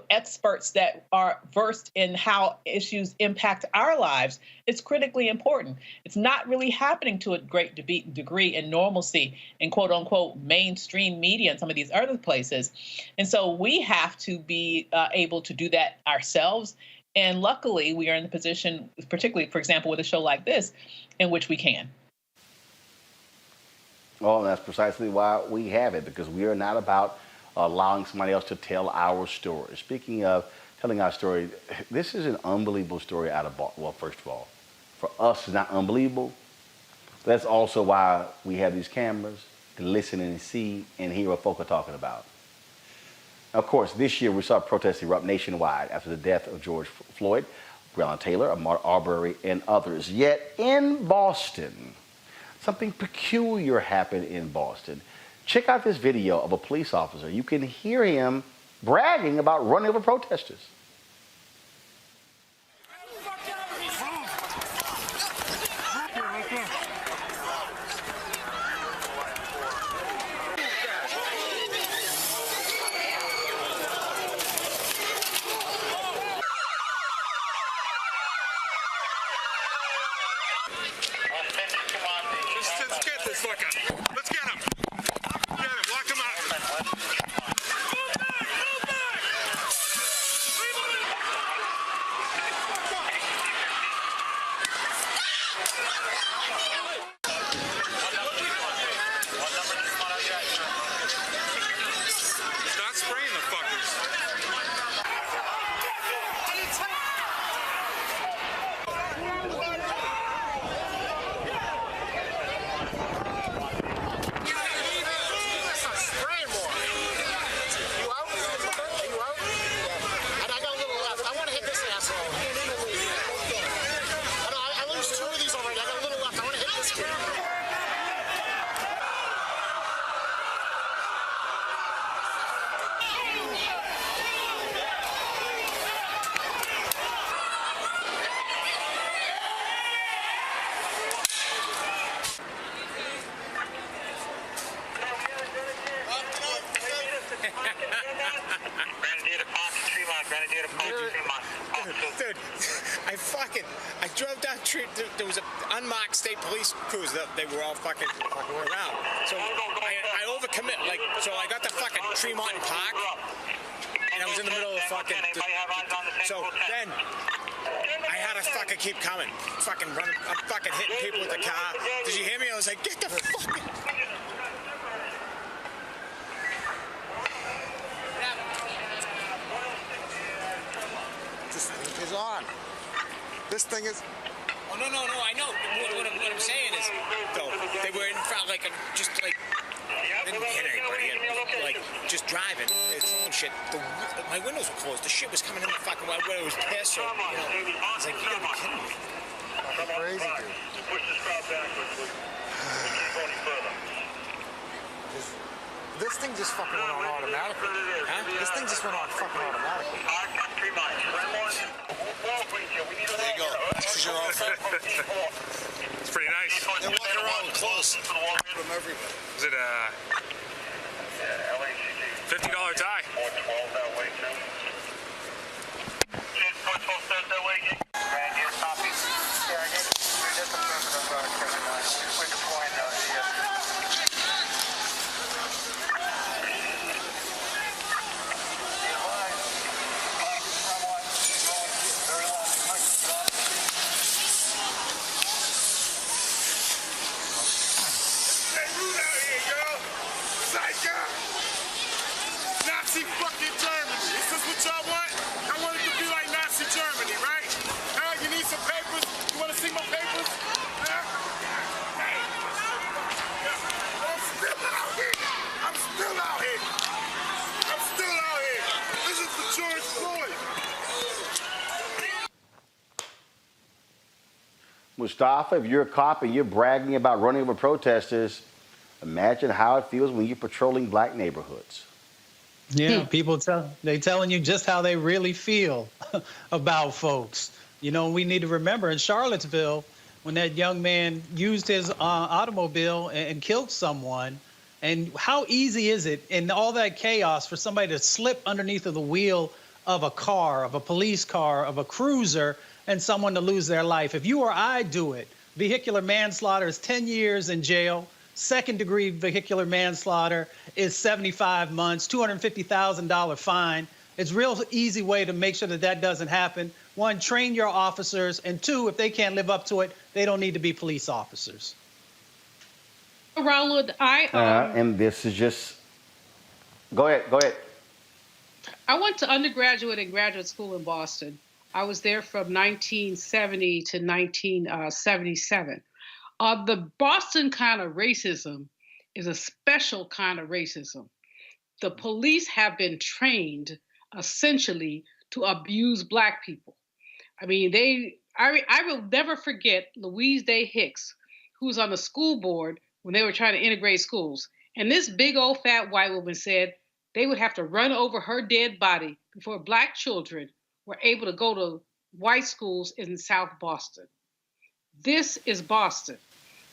experts that are versed in how issues impact our lives, it's critically important. It's not really happening to a great degree in normalcy in quote unquote mainstream media and some of these other places. And so we have to be able to do that ourselves. And luckily, we are in the position, particularly, for example, with a show like this, in which we can. Well, that's precisely why we have it, because we are not about allowing somebody else to tell our story. Speaking of telling our story, this is an unbelievable story out of Baltimore. Well, first of all, for us, it's not unbelievable. That's also why we have these cameras to listen and see and hear what folk are talking about. Of course, this year we saw protests erupt nationwide after the death of George Floyd, Breonna Taylor, Ahmaud Arbery, and others. Yet in Boston, something peculiar happened in Boston. Check out this video of a police officer. You can hear him bragging about running over protesters. Let's get this fucker. Let's get him. Get him. Lock him up. Start spraying the fuckers. Dude, I drove down the street. There was an unmarked state police cruiser. They were all fucking around. So I overcommit. So I got to fucking Tremont Park, and I was in the middle of fucking. So then I had to fucking keep coming. Fucking running. I'm fucking hitting people with the car. Did you hear me? I was like, get the fucking. This thing is on. This thing is. Oh no! I know. What I'm saying is, though, they were in front, just they didn't hit anybody, and just driving. It's own shit. My windows were closed. The shit was coming in the fucking way. It was pissed. So, I was like, you gotta be kidding me. Fucking crazy, dude. Push this crowd backwards, please. We can't go any further. This thing just fucking went on automatically. Huh? This thing just went on fucking automatically. There you go. This is your outfit. It's pretty nice. They're walking around close. From everywhere. Is it a $50 tie? Nazi fucking Germany. Is this what y'all want? I want it to be like Nazi Germany, right? You need some papers? You want to see my papers? Hey. I'm still out here. I'm still out here. I'm still out here. This is for George Floyd. Mustafa, if you're a cop and you're bragging about running over protesters, imagine how it feels when you're patrolling black neighborhoods. Yeah, people telling you just how they really feel about folks. You know, we need to remember in Charlottesville, when that young man used his automobile and killed someone, And how easy is it in all that chaos for somebody to slip underneath of the wheel of a car, of a police car, of a cruiser, and someone to lose their life? If you or I do it, vehicular manslaughter is 10 years in jail. Second-degree vehicular manslaughter is 75 months, $250,000 fine. It's a real easy way to make sure that that doesn't happen. One, train your officers, and two, if they can't live up to it, they don't need to be police officers. Roland, and this is just. Go ahead. I went to undergraduate and graduate school in Boston. I was there from 1970 to 1977. The Boston kind of racism is a special kind of racism. The police have been trained essentially to abuse Black people. I mean, I will never forget Louise Day Hicks, who was on the school board when they were trying to integrate schools. And this big old fat white woman said they would have to run over her dead body before Black children were able to go to white schools in South Boston. This is Boston.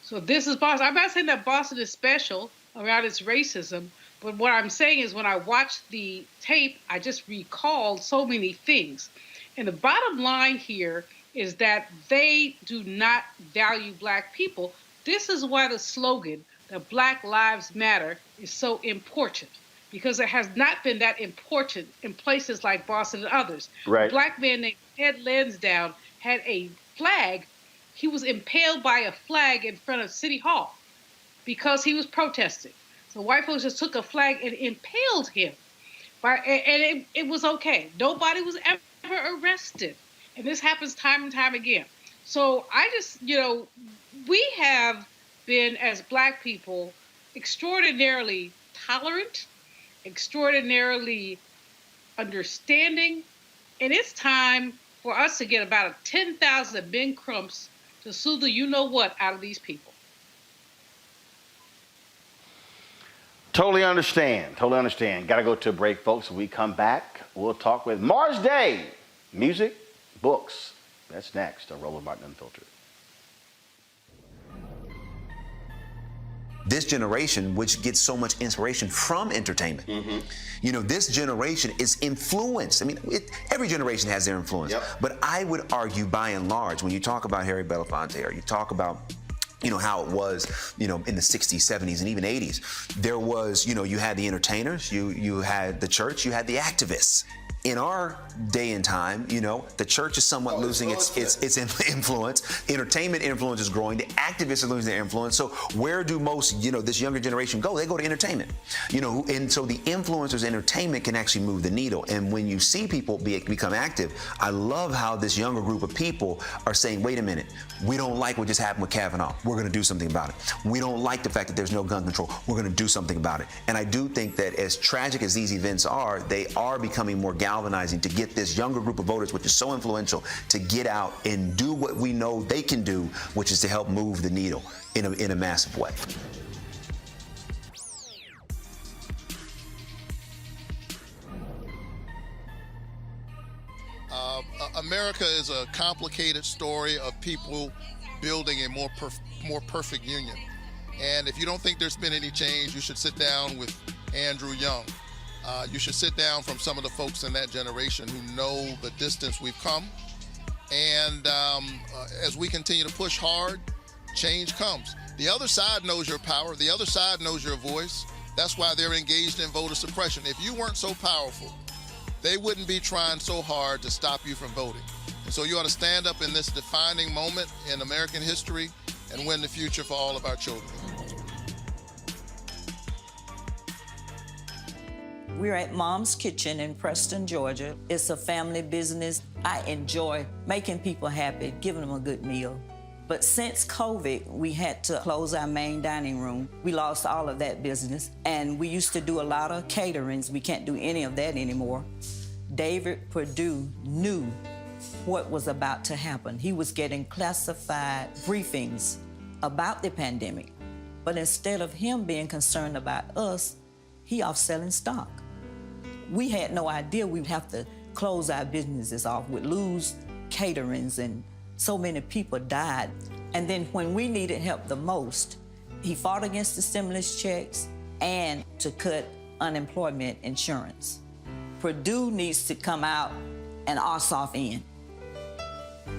So this is Boston. I'm not saying that Boston is special around its racism, but what I'm saying is when I watched the tape, I just recalled so many things. And the bottom line here is that they do not value Black people. This is why the slogan, that Black Lives Matter, is so important, because it has not been that important in places like Boston and others. Right. A Black man named Ted Lansdowne had a flag. He was impaled by a flag in front of City Hall because he was protesting. So white folks just took a flag and impaled him. And it was okay. Nobody was ever arrested. And this happens time and time again. So I just, we have been, as Black people, extraordinarily tolerant, extraordinarily understanding, and it's time for us to get about 10,000 Ben Crumps to sue the you-know-what out of these people. Totally understand. Got to go to a break, folks. When we come back, we'll talk with Mars Day. Music, books. That's next on Roland Martin Unfiltered. This generation, which gets so much inspiration from entertainment, this generation is influenced. I mean, every generation has their influence. Yep. But I would argue, by and large, when you talk about Harry Belafonte, or you talk about how it was, in the 60s, 70s, and even 80s, there was, you had the entertainers, you had the church, you had the activists. In our day and time, the church is somewhat losing its influence. Entertainment influence is growing. The activists are losing their influence. So where do most, this younger generation go? They go to entertainment. And so the influencers' entertainment can actually move the needle. And when you see people become active, I love how this younger group of people are saying, wait a minute, we don't like what just happened with Kavanaugh. We're going to do something about it. We don't like the fact that there's no gun control. We're going to do something about it. And I do think that as tragic as these events are, they are becoming more galvanizing to get this younger group of voters, which is so influential, to get out and do what we know they can do, which is to help move the needle in a massive way. America is a complicated story of people building a more perfect union. And if you don't think there's been any change, you should sit down with Andrew Young. You should sit down from some of the folks in that generation who know the distance we've come. And as we continue to push hard, change comes. The other side knows your power. The other side knows your voice. That's why they're engaged in voter suppression. If you weren't so powerful, they wouldn't be trying so hard to stop you from voting. And so you ought to stand up in this defining moment in American history and win the future for all of our children. We're at Mom's Kitchen in Preston, Georgia. It's a family business. I enjoy making people happy, giving them a good meal. But since COVID, we had to close our main dining room. We lost all of that business. And we used to do a lot of caterings. We can't do any of that anymore. David Perdue knew what was about to happen. He was getting classified briefings about the pandemic. But instead of him being concerned about us, he off selling stock. We had no idea we'd have to close our businesses off. We'd lose caterings, and so many people died. And then when we needed help the most, he fought against the stimulus checks. and to cut unemployment insurance. Purdue needs to come out and Ossoff in.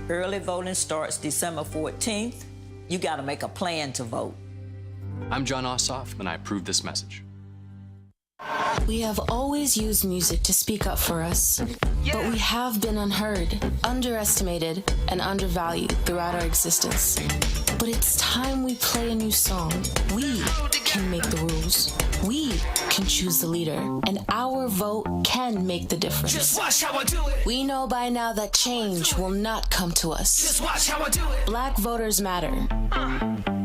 Early voting starts December 14th. You got to make a plan to vote. I'm John Ossoff, and I approve this message. We have always used music to speak up for us, but we have been unheard, underestimated, and undervalued throughout our existence. But it's time we play a new song. We can make the rules. We can choose the leader, and our vote can make the difference. Just watch how I do it. We know by now that change will not come to us. Just watch how I do it. Black voters matter.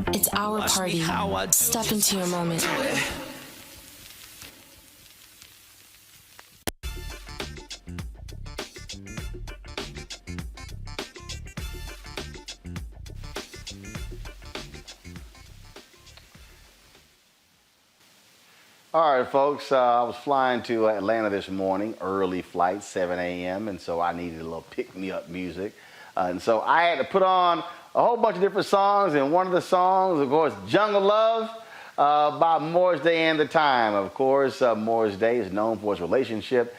It's our party. Step into your moment. All right, folks, I was flying to Atlanta this morning, early flight, 7 a.m., and so I needed a little pick-me-up music. And so I had to put on a whole bunch of different songs, and one of the songs, of course, Jungle Love by Morris Day and the Time. Of course, Morris Day is known for his relationship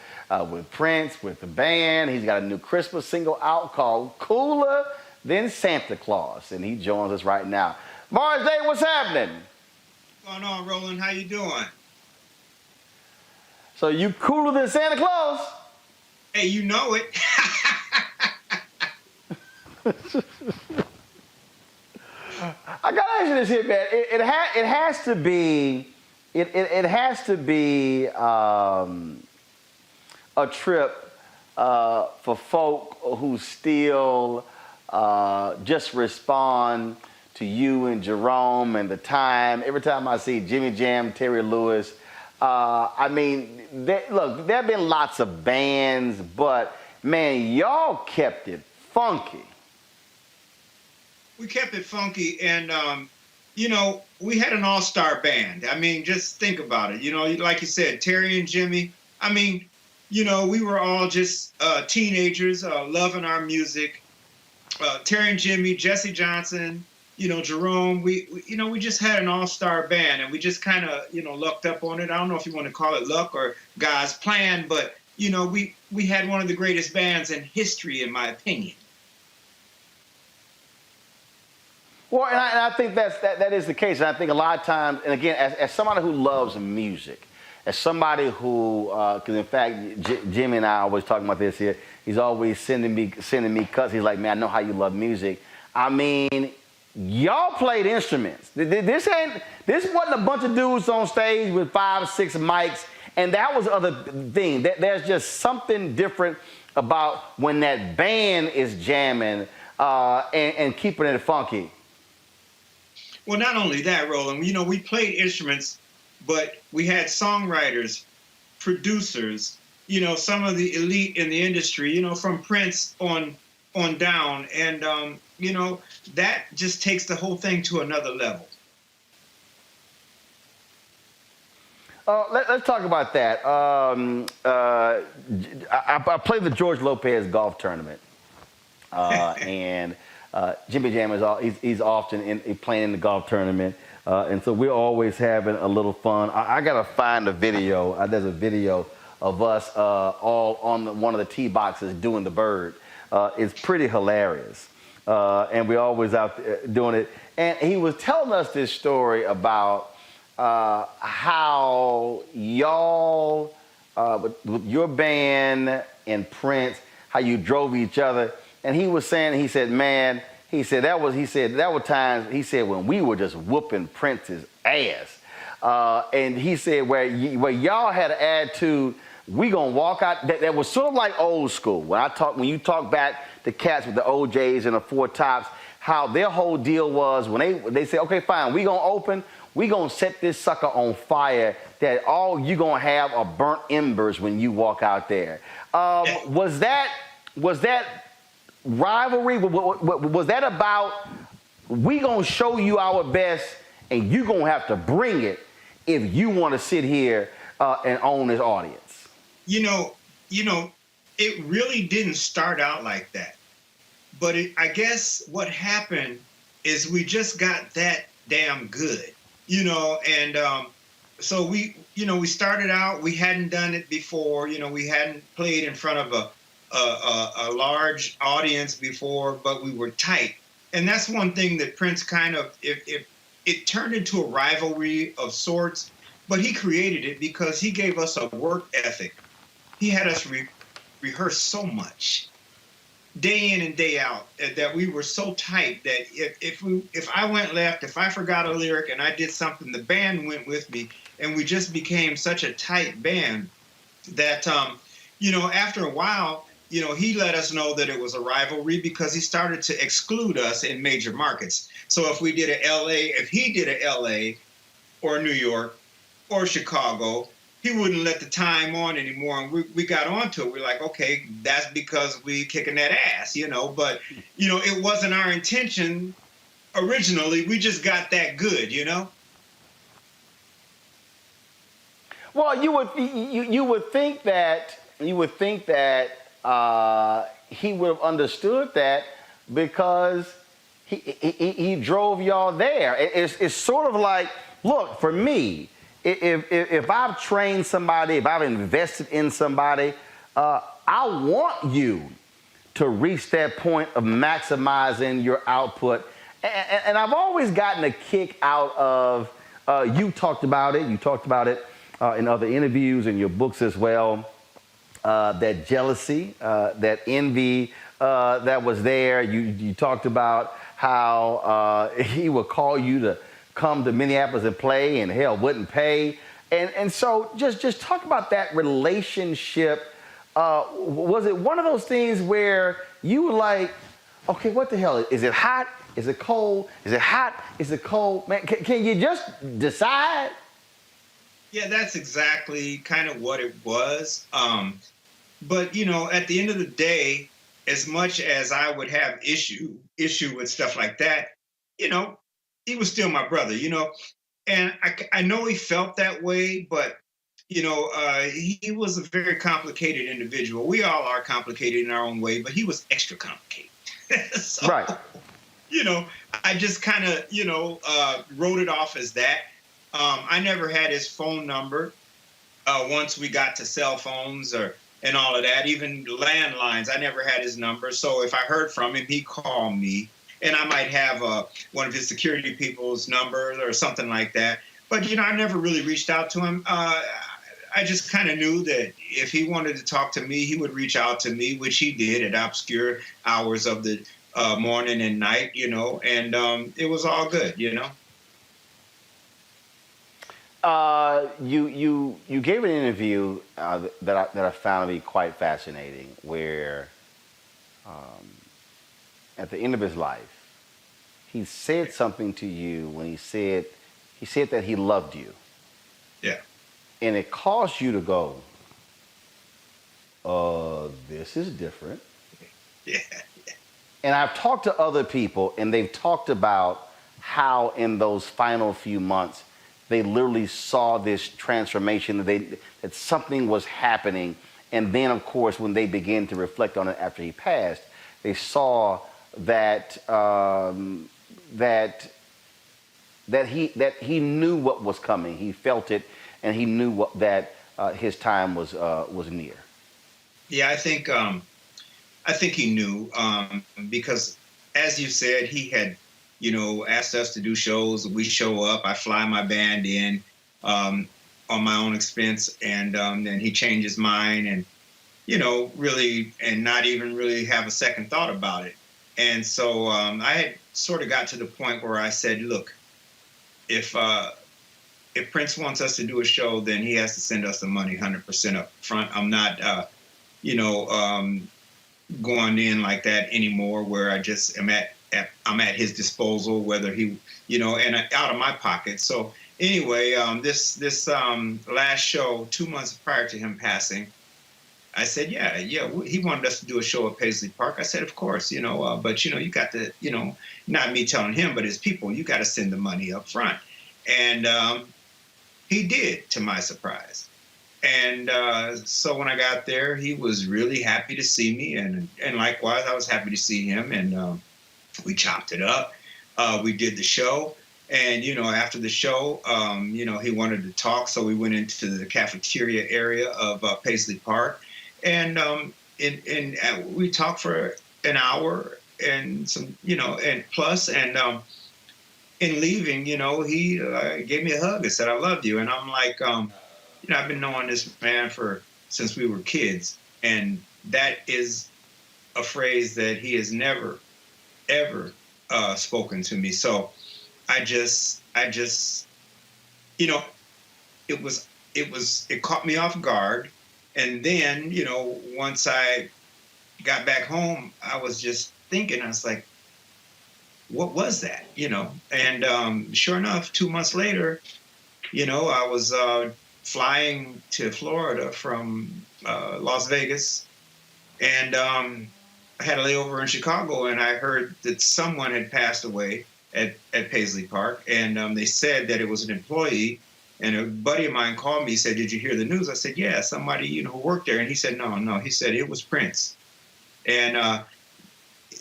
with Prince, with the band. He's got a new Christmas single out called Cooler Than Santa Claus, and he joins us right now. Morris Day, what's happening? What's going on, Roland? How you doing? So you cooler than Santa Claus? Hey, you know it. I gotta ask you this here, man. It has to be a trip for folk who still just respond to you and Jerome and the Time. Every time I see Jimmy Jam, Terry Lewis. I mean, look, there have been lots of bands, but man, y'all kept it funky. We kept it funky, and you know, we had an all-star band. I mean, just think about it. You know, like you said, Terry and Jimmy. I mean, you know, we were all just teenagers loving our music. Terry and Jimmy, Jesse Johnson, you know, Jerome, we just had an all-star band, and we just kind of, you know, lucked up on it. I don't know if you want to call it luck or God's plan, but, you know, we had one of the greatest bands in history, in my opinion. Well, and I think that is the case. And I think a lot of times, and again, as somebody who loves music, as somebody who, because in fact, Jimmy and I are always talking about this here, he's always sending me cuts. He's like, man, I know how you love music. I mean, y'all played instruments. This wasn't a bunch of dudes on stage with 5 or 6 mics, and that was the other thing. There's just something different about when that band is jamming and keeping it funky. Well, not only that, Roland, you know, we played instruments, but we had songwriters, producers, you know, some of the elite in the industry, you know, from Prince on down. And, you know, that just takes the whole thing to another level. Let's talk about that. I played the George Lopez golf tournament, and Jimmy Jam he's often playing in the golf tournament, and so we're always having a little fun. I gotta find a video. There's a video of us all on one of the tee boxes doing the bird. It's pretty hilarious, and we're always out there doing it. And he was telling us this story about how y'all, with your band and Prince, how you drove each other. And he was saying, he said, man, that were times, he said, when we were just whooping Prince's ass. And he said, where y'all had an attitude, we gonna walk out, that was sort of like old school. When you talk back to cats with the OJs and the Four Tops, how their whole deal was when they say, okay, fine, we gonna open, we gonna set this sucker on fire, that all you gonna have are burnt embers when you walk out there. Was that rivalry? Was that about, we gonna show you our best and you gonna have to bring it if you wanna sit here and own this audience? You know, it really didn't start out like that. But I guess what happened is we just got that damn good, you know, and so we started out, we hadn't done it before, we hadn't played in front of a large audience before, but we were tight. And that's one thing that Prince kind of, if it turned into a rivalry of sorts, but he created it because he gave us a work ethic. He had us rehearse so much, day in and day out, that we were so tight that if I went left, if I forgot a lyric and I did something, the band went with me, and we just became such a tight band that after a while, he let us know that it was a rivalry because he started to exclude us in major markets. So if we did a LA, if he did a LA or New York or Chicago, he wouldn't let the time on anymore. And we got onto it. We're like, okay, that's because we kicking that ass, but, it wasn't our intention originally. We just got that good, Well, you would think that he would have understood that because he drove y'all there. It's sort of like, look, for me, if I've trained somebody, if I've invested in somebody, I want you to reach that point of maximizing your output. And I've always gotten a kick out of, you talked about it in other interviews, in your books as well, that jealousy, that envy that was there. You talked about how he would call you to come to Minneapolis and play, and hell, wouldn't pay. And so just talk about that relationship. Was it one of those things where you were like, okay, what the hell? Is it hot? Is it cold? Is it hot? Is it cold? Man, can you just decide? Yeah, that's exactly kind of what it was. But, at the end of the day, as much as I would have issue with stuff like that, he was still my brother, and I know he felt that way, but, he was a very complicated individual. We all are complicated in our own way, but he was extra complicated. So, right. I just kind of, wrote it off as that. I never had his phone number once we got to cell phones and all of that, even landlines. I never had his number. So if I heard from him, he'd call me, and I might have one of his security people's numbers or something like that. But, I never really reached out to him. I just kind of knew that if he wanted to talk to me, he would reach out to me, which he did at obscure hours of the morning and night, and it was all good, You gave an interview that I found to be quite fascinating, where at the end of his life, he said something to you when he said that he loved you. Yeah. And it caused you to go, this is different. Yeah. And I've talked to other people, and they've talked about how in those final few months, they literally saw this transformation, that something was happening. And then, of course, when they began to reflect on it after he passed, they saw that that he knew what was coming. He felt it, and he knew that his time was near. Yeah, I think he knew because, as you said, he had asked us to do shows. We show up. I fly my band in on my own expense, and then he changed his mind, and really, and not even really have a second thought about it. And so I had sort of got to the point where I said, look, if Prince wants us to do a show, then he has to send us the money 100% up front. I'm not, going in like that anymore, where I just am I'm at his disposal, whether he, and out of my pocket. So anyway, this last show, 2 months prior to him passing, I said, yeah, he wanted us to do a show at Paisley Park. I said, of course, but you got to, not me telling him, but his people, you got to send the money up front. And he did, to my surprise. And so when I got there, he was really happy to see me, and likewise, I was happy to see him, and we chopped it up. We did the show. And, after the show, he wanted to talk. So we went into the cafeteria area of Paisley Park. And we talked for an hour and some, and plus. And in leaving, he gave me a hug and said, "I love you." And I'm like, I've been knowing this man since we were kids. And that is a phrase that he has never, ever spoken to me. So I just, it caught me off guard. And then, once I got back home, I was just thinking, I was like, what was that? And sure enough, 2 months later, I was flying to Florida from Las Vegas, and I had a layover in Chicago, and I heard that someone had passed away at Paisley Park, and they said that it was an employee. And a buddy of mine called me, said, "Did you hear the news?" I said, "Yeah, somebody who worked there." And he said, No. He said it was Prince. And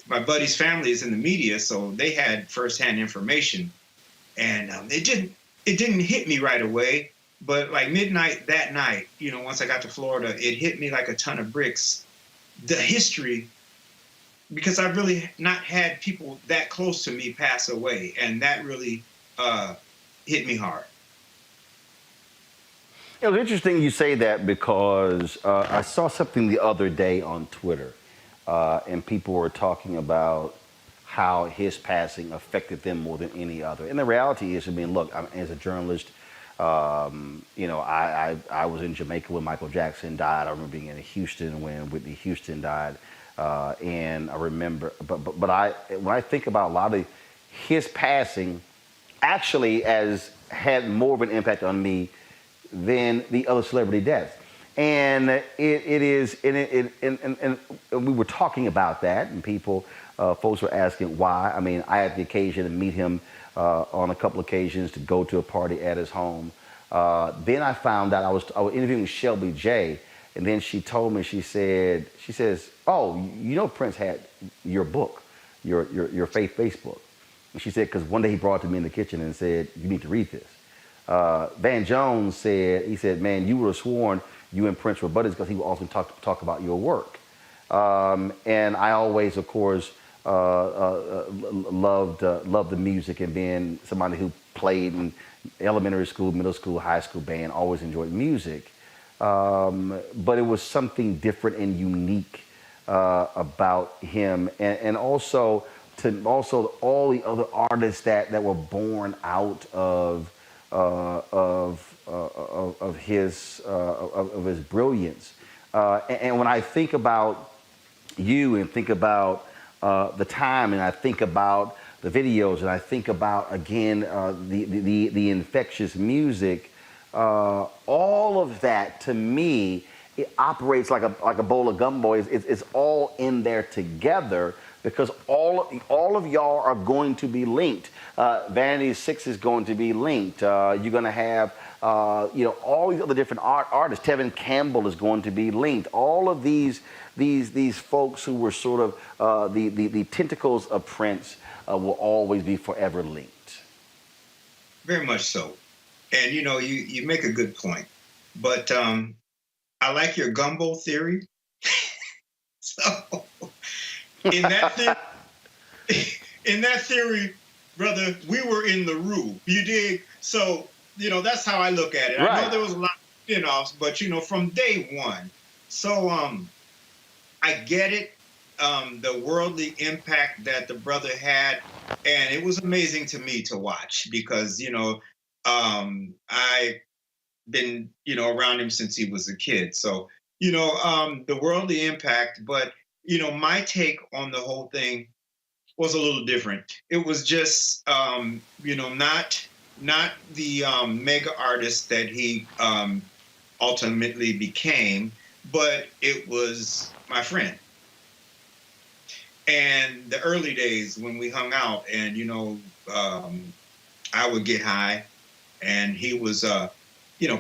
my buddy's family is in the media, so they had firsthand information. And it didn't hit me right away, but like midnight that night, once I got to Florida, it hit me like a ton of bricks. The history, because I've really not had people that close to me pass away, and that really hit me hard. It was interesting you say that because I saw something the other day on Twitter, and people were talking about how his passing affected them more than any other. And the reality is, look, as a journalist, I was in Jamaica when Michael Jackson died. I remember being in Houston when Whitney Houston died, and I remember. But when I think about a lot of his passing, actually had more of an impact on me than the other celebrity deaths. And and we were talking about that, and folks were asking why. I had the occasion to meet him on a couple occasions, to go to a party at his home. Then I found out I was interviewing Shelby J, and then she told me, she says, "Oh, Prince had your book, your faith Facebook." And she said, because one day he brought it to me in the kitchen and said, "You need to read this." Van Jones said, "Man, you would have sworn you and Prince were buddies because he would often talk about your work." And I always, of course, loved the music, and being somebody who played in elementary school, middle school, high school band, always enjoyed music. But it was something different and unique about him, and also all the other artists that were born out of his brilliance. And when I think about you and think about the time, and I think about the videos, and I think about, again, the infectious music, all of that, to me, it operates like a bowl of gumbo. It's all in there together, because all of y'all are going to be linked. Vanity 6 is going to be linked. You're going to have all these other different artists. Tevin Campbell is going to be linked. All of these folks who were sort of the tentacles of Prince will always be forever linked. Very much so. And you make a good point. But I like your gumbo theory. So in that theory, brother, we were in the room. You dig? So, that's how I look at it. Right. I know there was a lot of spin-offs, but from day one. So I get it, the worldly impact that the brother had, and it was amazing to me to watch, because I've been around him since he was a kid. So the worldly impact, but my take on the whole thing was a little different. It was just not the mega artist that he ultimately became, but it was my friend. And the early days when we hung out, and I would get high, and he was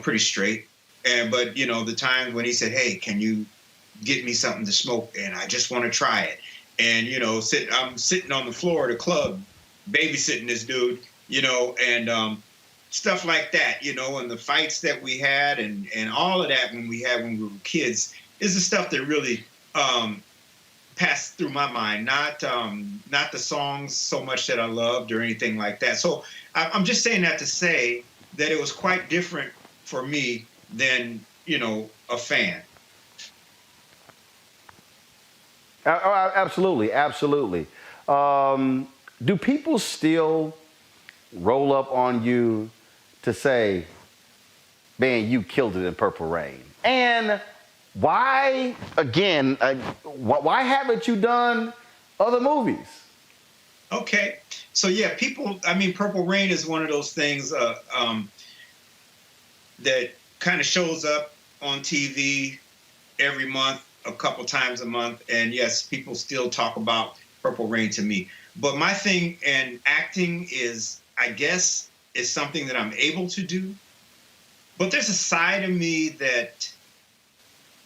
pretty straight. But the times when he said, "Hey, can you get me something to smoke?" and I just want to try it. And I'm sitting on the floor of the club, babysitting this dude, and stuff like that, and the fights that we had and all of that when we were kids is the stuff that really passed through my mind, not the songs so much that I loved or anything like that. So I'm just saying that to say that it was quite different for me than, a fan. Absolutely, absolutely. Do people still roll up on you to say, man, you killed it in Purple Rain? And why, again, why haven't you done other movies? Okay. So, yeah, Purple Rain is one of those things that kind of shows up on TV every month, a couple times a month. And, yes, people still talk about Purple Rain to me. But my thing in acting is, I guess, is something that I'm able to do. But there's a side of me that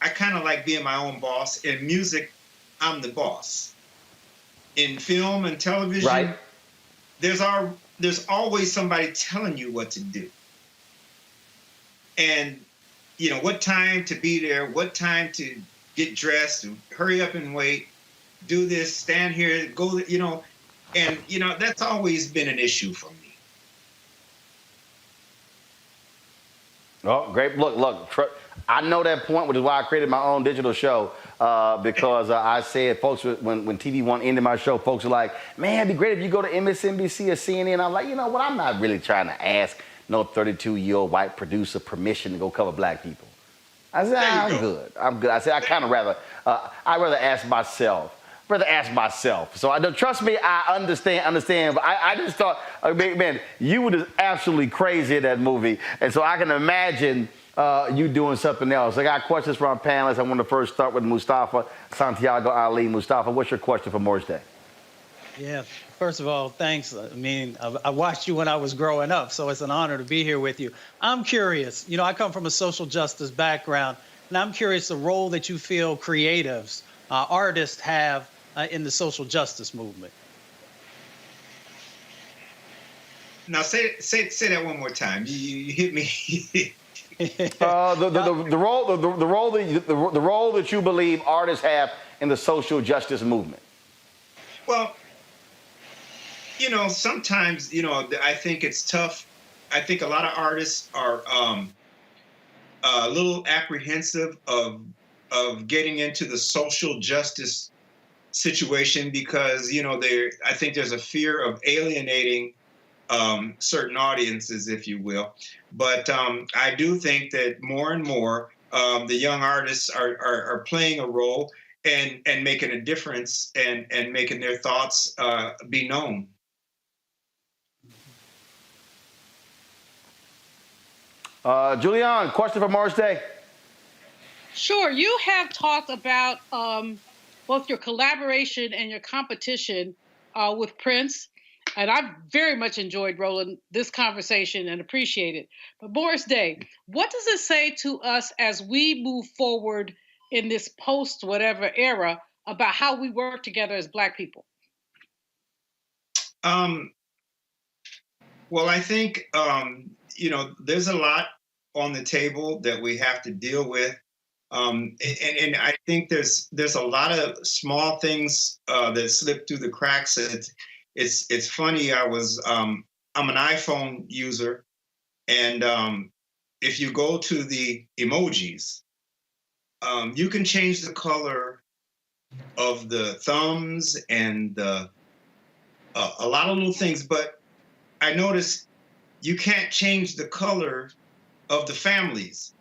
I kind of like being my own boss. In music, I'm the boss. In film and television, right, there's always somebody telling you what to do. And, what time to be there, what time to get dressed, hurry up and wait, do this, stand here, go, and, that's always been an issue for me. Oh, great. Look, I know that point, which is why I created my own digital show, because I said, folks, when TV One ended my show, folks are like, man, it'd be great if you go to MSNBC or CNN. I'm like, you know what? I'm not really trying to ask no 32-year-old white producer permission to go cover black people. I said, I'm good. I said, I'd rather ask myself. So trust me, I understand. But I just thought, man, you were just absolutely crazy in that movie. And so I can imagine you doing something else. I got questions from our panelists. I want to first start with Mustafa Santiago Ali. Mustafa, what's your question for Morris Day? Yeah, first of all, thanks. I watched you when I was growing up, so it's an honor to be here with you. I'm curious. I come from a social justice background, and I'm curious the role that you feel creatives, artists have in the social justice movement. Now say that one more time. You hit me. The role that you believe artists have in the social justice movement. Well, sometimes I think it's tough. I think a lot of artists are a little apprehensive of getting into the social justice situation because I think there's a fear of alienating certain audiences, if you will. But I do think that more and more the young artists are playing a role and making a difference and making their thoughts be known. Julianne, question for Morris Day. Sure. You have talked about both your collaboration and your competition with Prince. And I've very much enjoyed, Roland, this conversation and appreciate it. But Morris Day, what does it say to us as we move forward in this post-whatever era about how we work together as Black people? Well, I think, there's a lot on the table that we have to deal with. And I think there's a lot of small things that slip through the cracks. It's funny. I'm an iPhone user, and if you go to the emojis, you can change the color of the thumbs and a lot of little things. But I noticed you can't change the color of the families.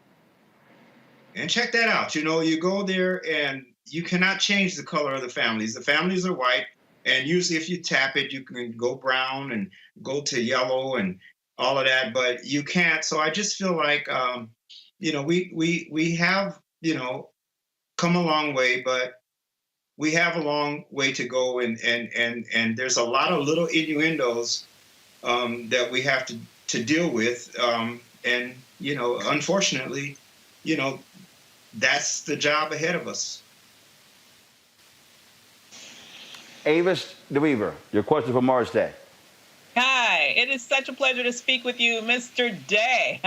And check that out. You go there and you cannot change the color of the families. The families are white. And usually if you tap it, you can go brown and go to yellow and all of that, but you can't. So I just feel like, we have, come a long way, but we have a long way to go. And there's a lot of little innuendos that we have to deal with. And, unfortunately, that's the job ahead of us. Avis DeWeaver, your question for Morris Day. Hi. Day. It is such a pleasure to speak with you, Mr. Day.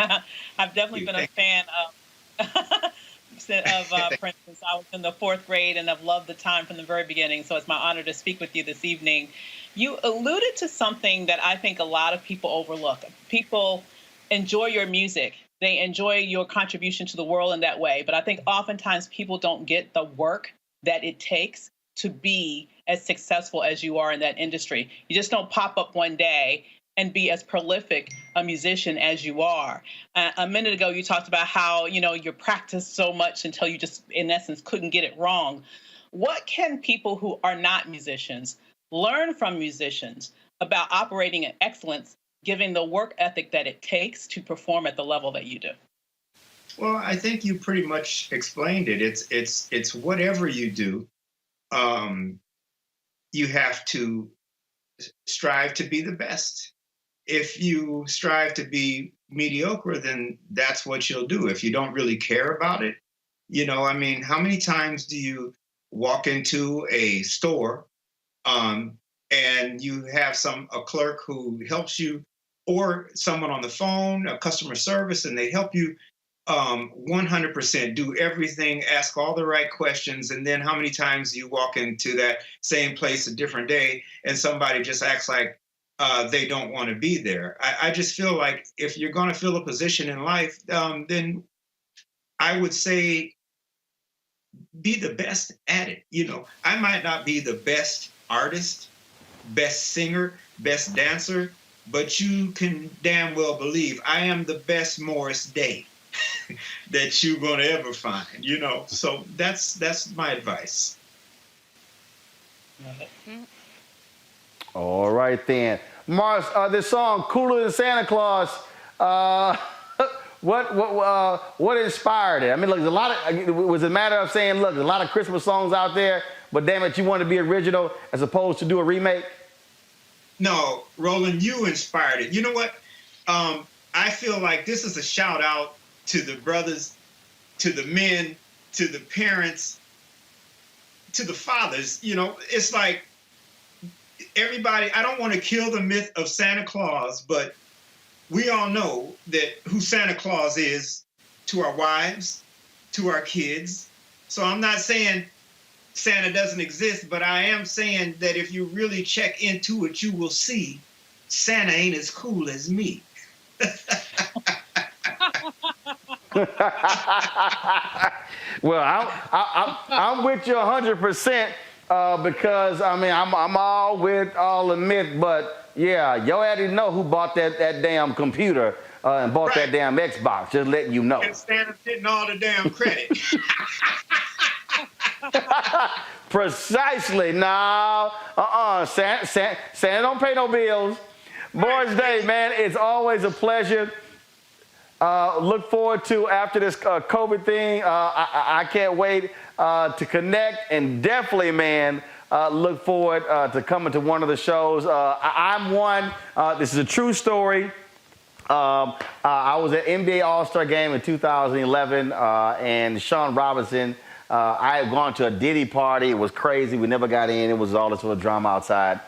I've definitely been a fan of Prince since I was in the 4th grade, and I've loved the time from the very beginning. So it's my honor to speak with you this evening. You alluded to something that I think a lot of people overlook. People enjoy your music. They enjoy your contribution to the world in that way. But I think oftentimes people don't get the work that it takes to be as successful as you are in that industry. You just don't pop up one day and be as prolific a musician as you are. A minute ago, you talked about how, you practiced so much until you just, in essence, couldn't get it wrong. What can people who are not musicians learn from musicians about operating in excellence, given the work ethic that it takes to perform at the level that you do? Well, I think you pretty much explained it. It's whatever you do, you have to strive to be the best. If you strive to be mediocre, then that's what you'll do. If you don't really care about it, how many times do you walk into a store and you have a clerk who helps you, or someone on the phone, a customer service, and they help you 100%, do everything, ask all the right questions, and then how many times you walk into that same place a different day and somebody just acts like they don't want to be there. I just feel like if you're going to fill a position in life, then I would say be the best at it. I might not be the best artist, best singer, best dancer, but you can damn well believe I am the best Morris Day that you're going to ever find, So that's my advice. All right, then. Morris, this song, Cooler Than Santa Claus, what inspired it? I mean, look, was it a matter of saying, look, there's a lot of Christmas songs out there, but damn it, you want to be original as opposed to do a remake? No, Roland, you inspired it. You know what? I feel like this is a shout out to the brothers, to the men, to the parents, to the fathers. It's like everybody, I don't want to kill the myth of Santa Claus, but we all know that who Santa Claus is to our wives, to our kids. So I'm not saying Santa doesn't exist, but I am saying that if you really check into it, you will see Santa ain't as cool as me. Well, I'm with you 100% because I'm all with all the myth, but yeah, yo already know who bought that damn computer and bought that damn Xbox. Just letting you know. And Santa's getting all the damn credit. Precisely. No. Santa don't pay no bills. Morris Day, man, it's always a pleasure. Look forward to after this COVID thing. I can't wait to connect, and definitely, man, look forward to coming to one of the shows. I'm one. This is a true story. I was at NBA All-Star Game in 2011, and Sean Robinson. I had gone to a Diddy party. It was crazy. We never got in. It was all this sort of drama outside.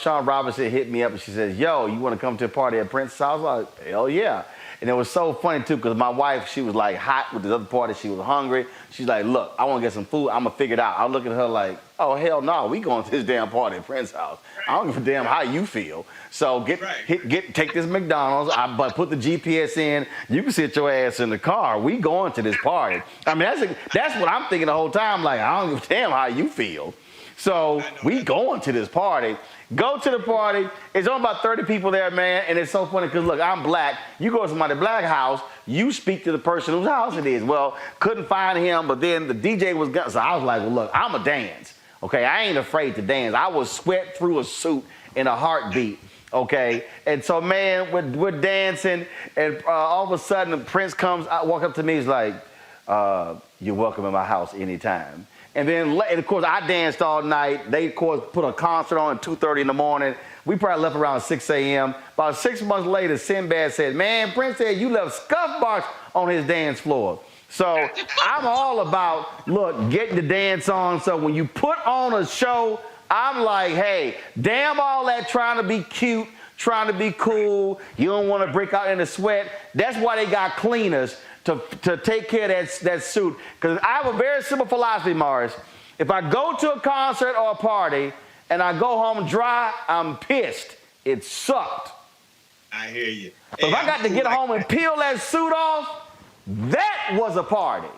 Sean Robinson hit me up and she says, yo, you want to come to a party at Prince's house? I was like, hell yeah. And it was so funny too, because my wife, she was like hot with this other party. She was hungry. She's like, look, I want to get some food. I'm going to figure it out. I look at her like, oh, hell no, we going to this damn party at Prince's house. I don't give a damn how you feel. So take this McDonald's, but put the GPS in. You can sit your ass in the car. We going to this party. I mean, that's what I'm thinking the whole time. Like, I don't give a damn how you feel. So we going to this party. Go to the party. It's only about 30 people there, man. And it's so funny because, look, I'm black. You go to somebody's black house, you speak to the person whose house it is. Well, couldn't find him, but then the DJ was gone. So I was like, well, look, I'm a dance. Okay, I ain't afraid to dance. I will sweat through a suit in a heartbeat. Okay, and so, man, we're dancing. And all of a sudden, Prince comes, walk up to me. He's like, you're welcome in my house anytime. And then, of course, I danced all night. They, of course, put a concert on at 2:30 in the morning. We probably left around 6 a.m. About 6 months later, Sinbad said, man, Prince said you left scuff marks on his dance floor. So I'm all about, look, getting the dance on. So when you put on a show, I'm like, hey, damn all that trying to be cute, trying to be cool. You don't want to break out in a sweat. That's why they got cleaners to take care of that suit. Because I have a very simple philosophy, Morris. If I go to a concert or a party and I go home dry, I'm pissed. It sucked. I hear you. But if I got to get home and peel that suit off, that was a party.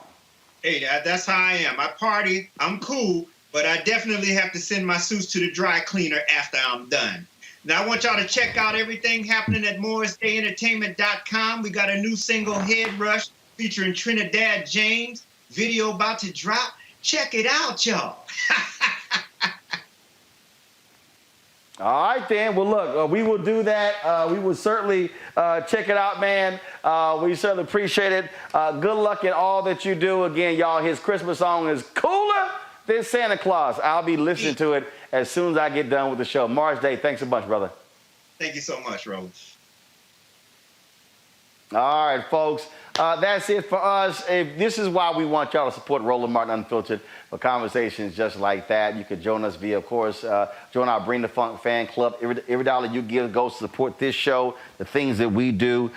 Hey, that's how I am. I party, I'm cool, but I definitely have to send my suits to the dry cleaner after I'm done. Now, I want y'all to check out everything happening at MorrisDayEntertainment.com. We got a new single, Head Rush, featuring Trinidad James. Video about to drop. Check it out, y'all. All right, then. Well, look, we will do that. We will certainly check it out, man. We certainly appreciate it. Good luck in all that you do. Again, y'all, his Christmas song is cooler than Santa Claus. I'll be listening to it as soon as I get done with the show. Morris Day, thanks a bunch, brother. Thank you so much, Roland. All right, folks. That's it for us. This is why we want y'all to support Roland Martin Unfiltered for conversations just like that. You could join us via, of course, join our Bring the Funk fan club. Every dollar you give goes to support this show, the things that we do,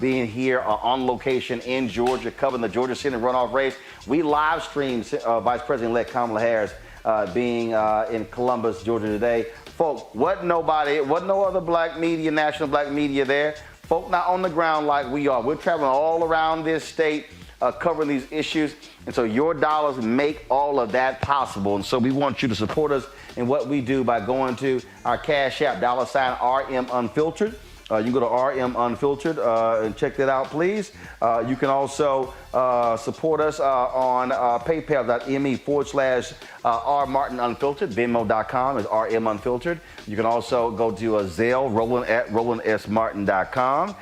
being here on location in Georgia, covering the Georgia Senate runoff race. We live stream Vice President-elect Kamala Harris being in Columbus, Georgia today. Folks, wasn't no other black media, national black media there. Folk not on the ground like we are. We're traveling all around this state, covering these issues. And so your dollars make all of that possible. And so we want you to support us in what we do by going to our Cash App, $RM Unfiltered. You can go to RM Unfiltered and check that out, please. You can also support us on paypal.me/R Martin Unfiltered. Venmo.com is RM Unfiltered. You can also go to Zelle, Roland at RolandSMartin.com.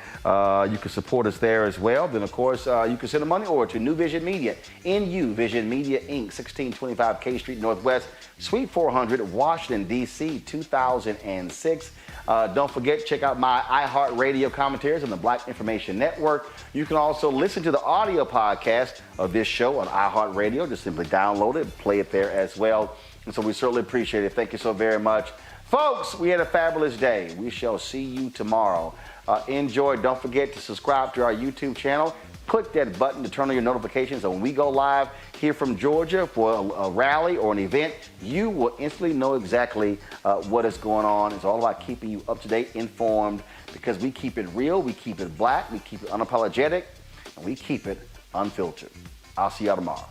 You can support us there as well. Then, of course, you can send a money order to New Vision Media, NU Vision Media, Inc., 1625 K Street Northwest, Suite 400, Washington, D.C., 2006. Don't forget, check out my iHeartRadio commentaries on the Black Information Network. You can also listen to the audio podcast of this show on iHeartRadio. Just simply download it and play it there as well. And so we certainly appreciate it. Thank you so very much. Folks, we had a fabulous day. We shall see you tomorrow. Enjoy. Don't forget to subscribe to our YouTube channel. Click that button to turn on your notifications. And when we go live here from Georgia for a rally or an event, you will instantly know exactly what is going on. It's all about keeping you up to date, informed, because we keep it real, we keep it black, we keep it unapologetic, and we keep it unfiltered. I'll see y'all tomorrow.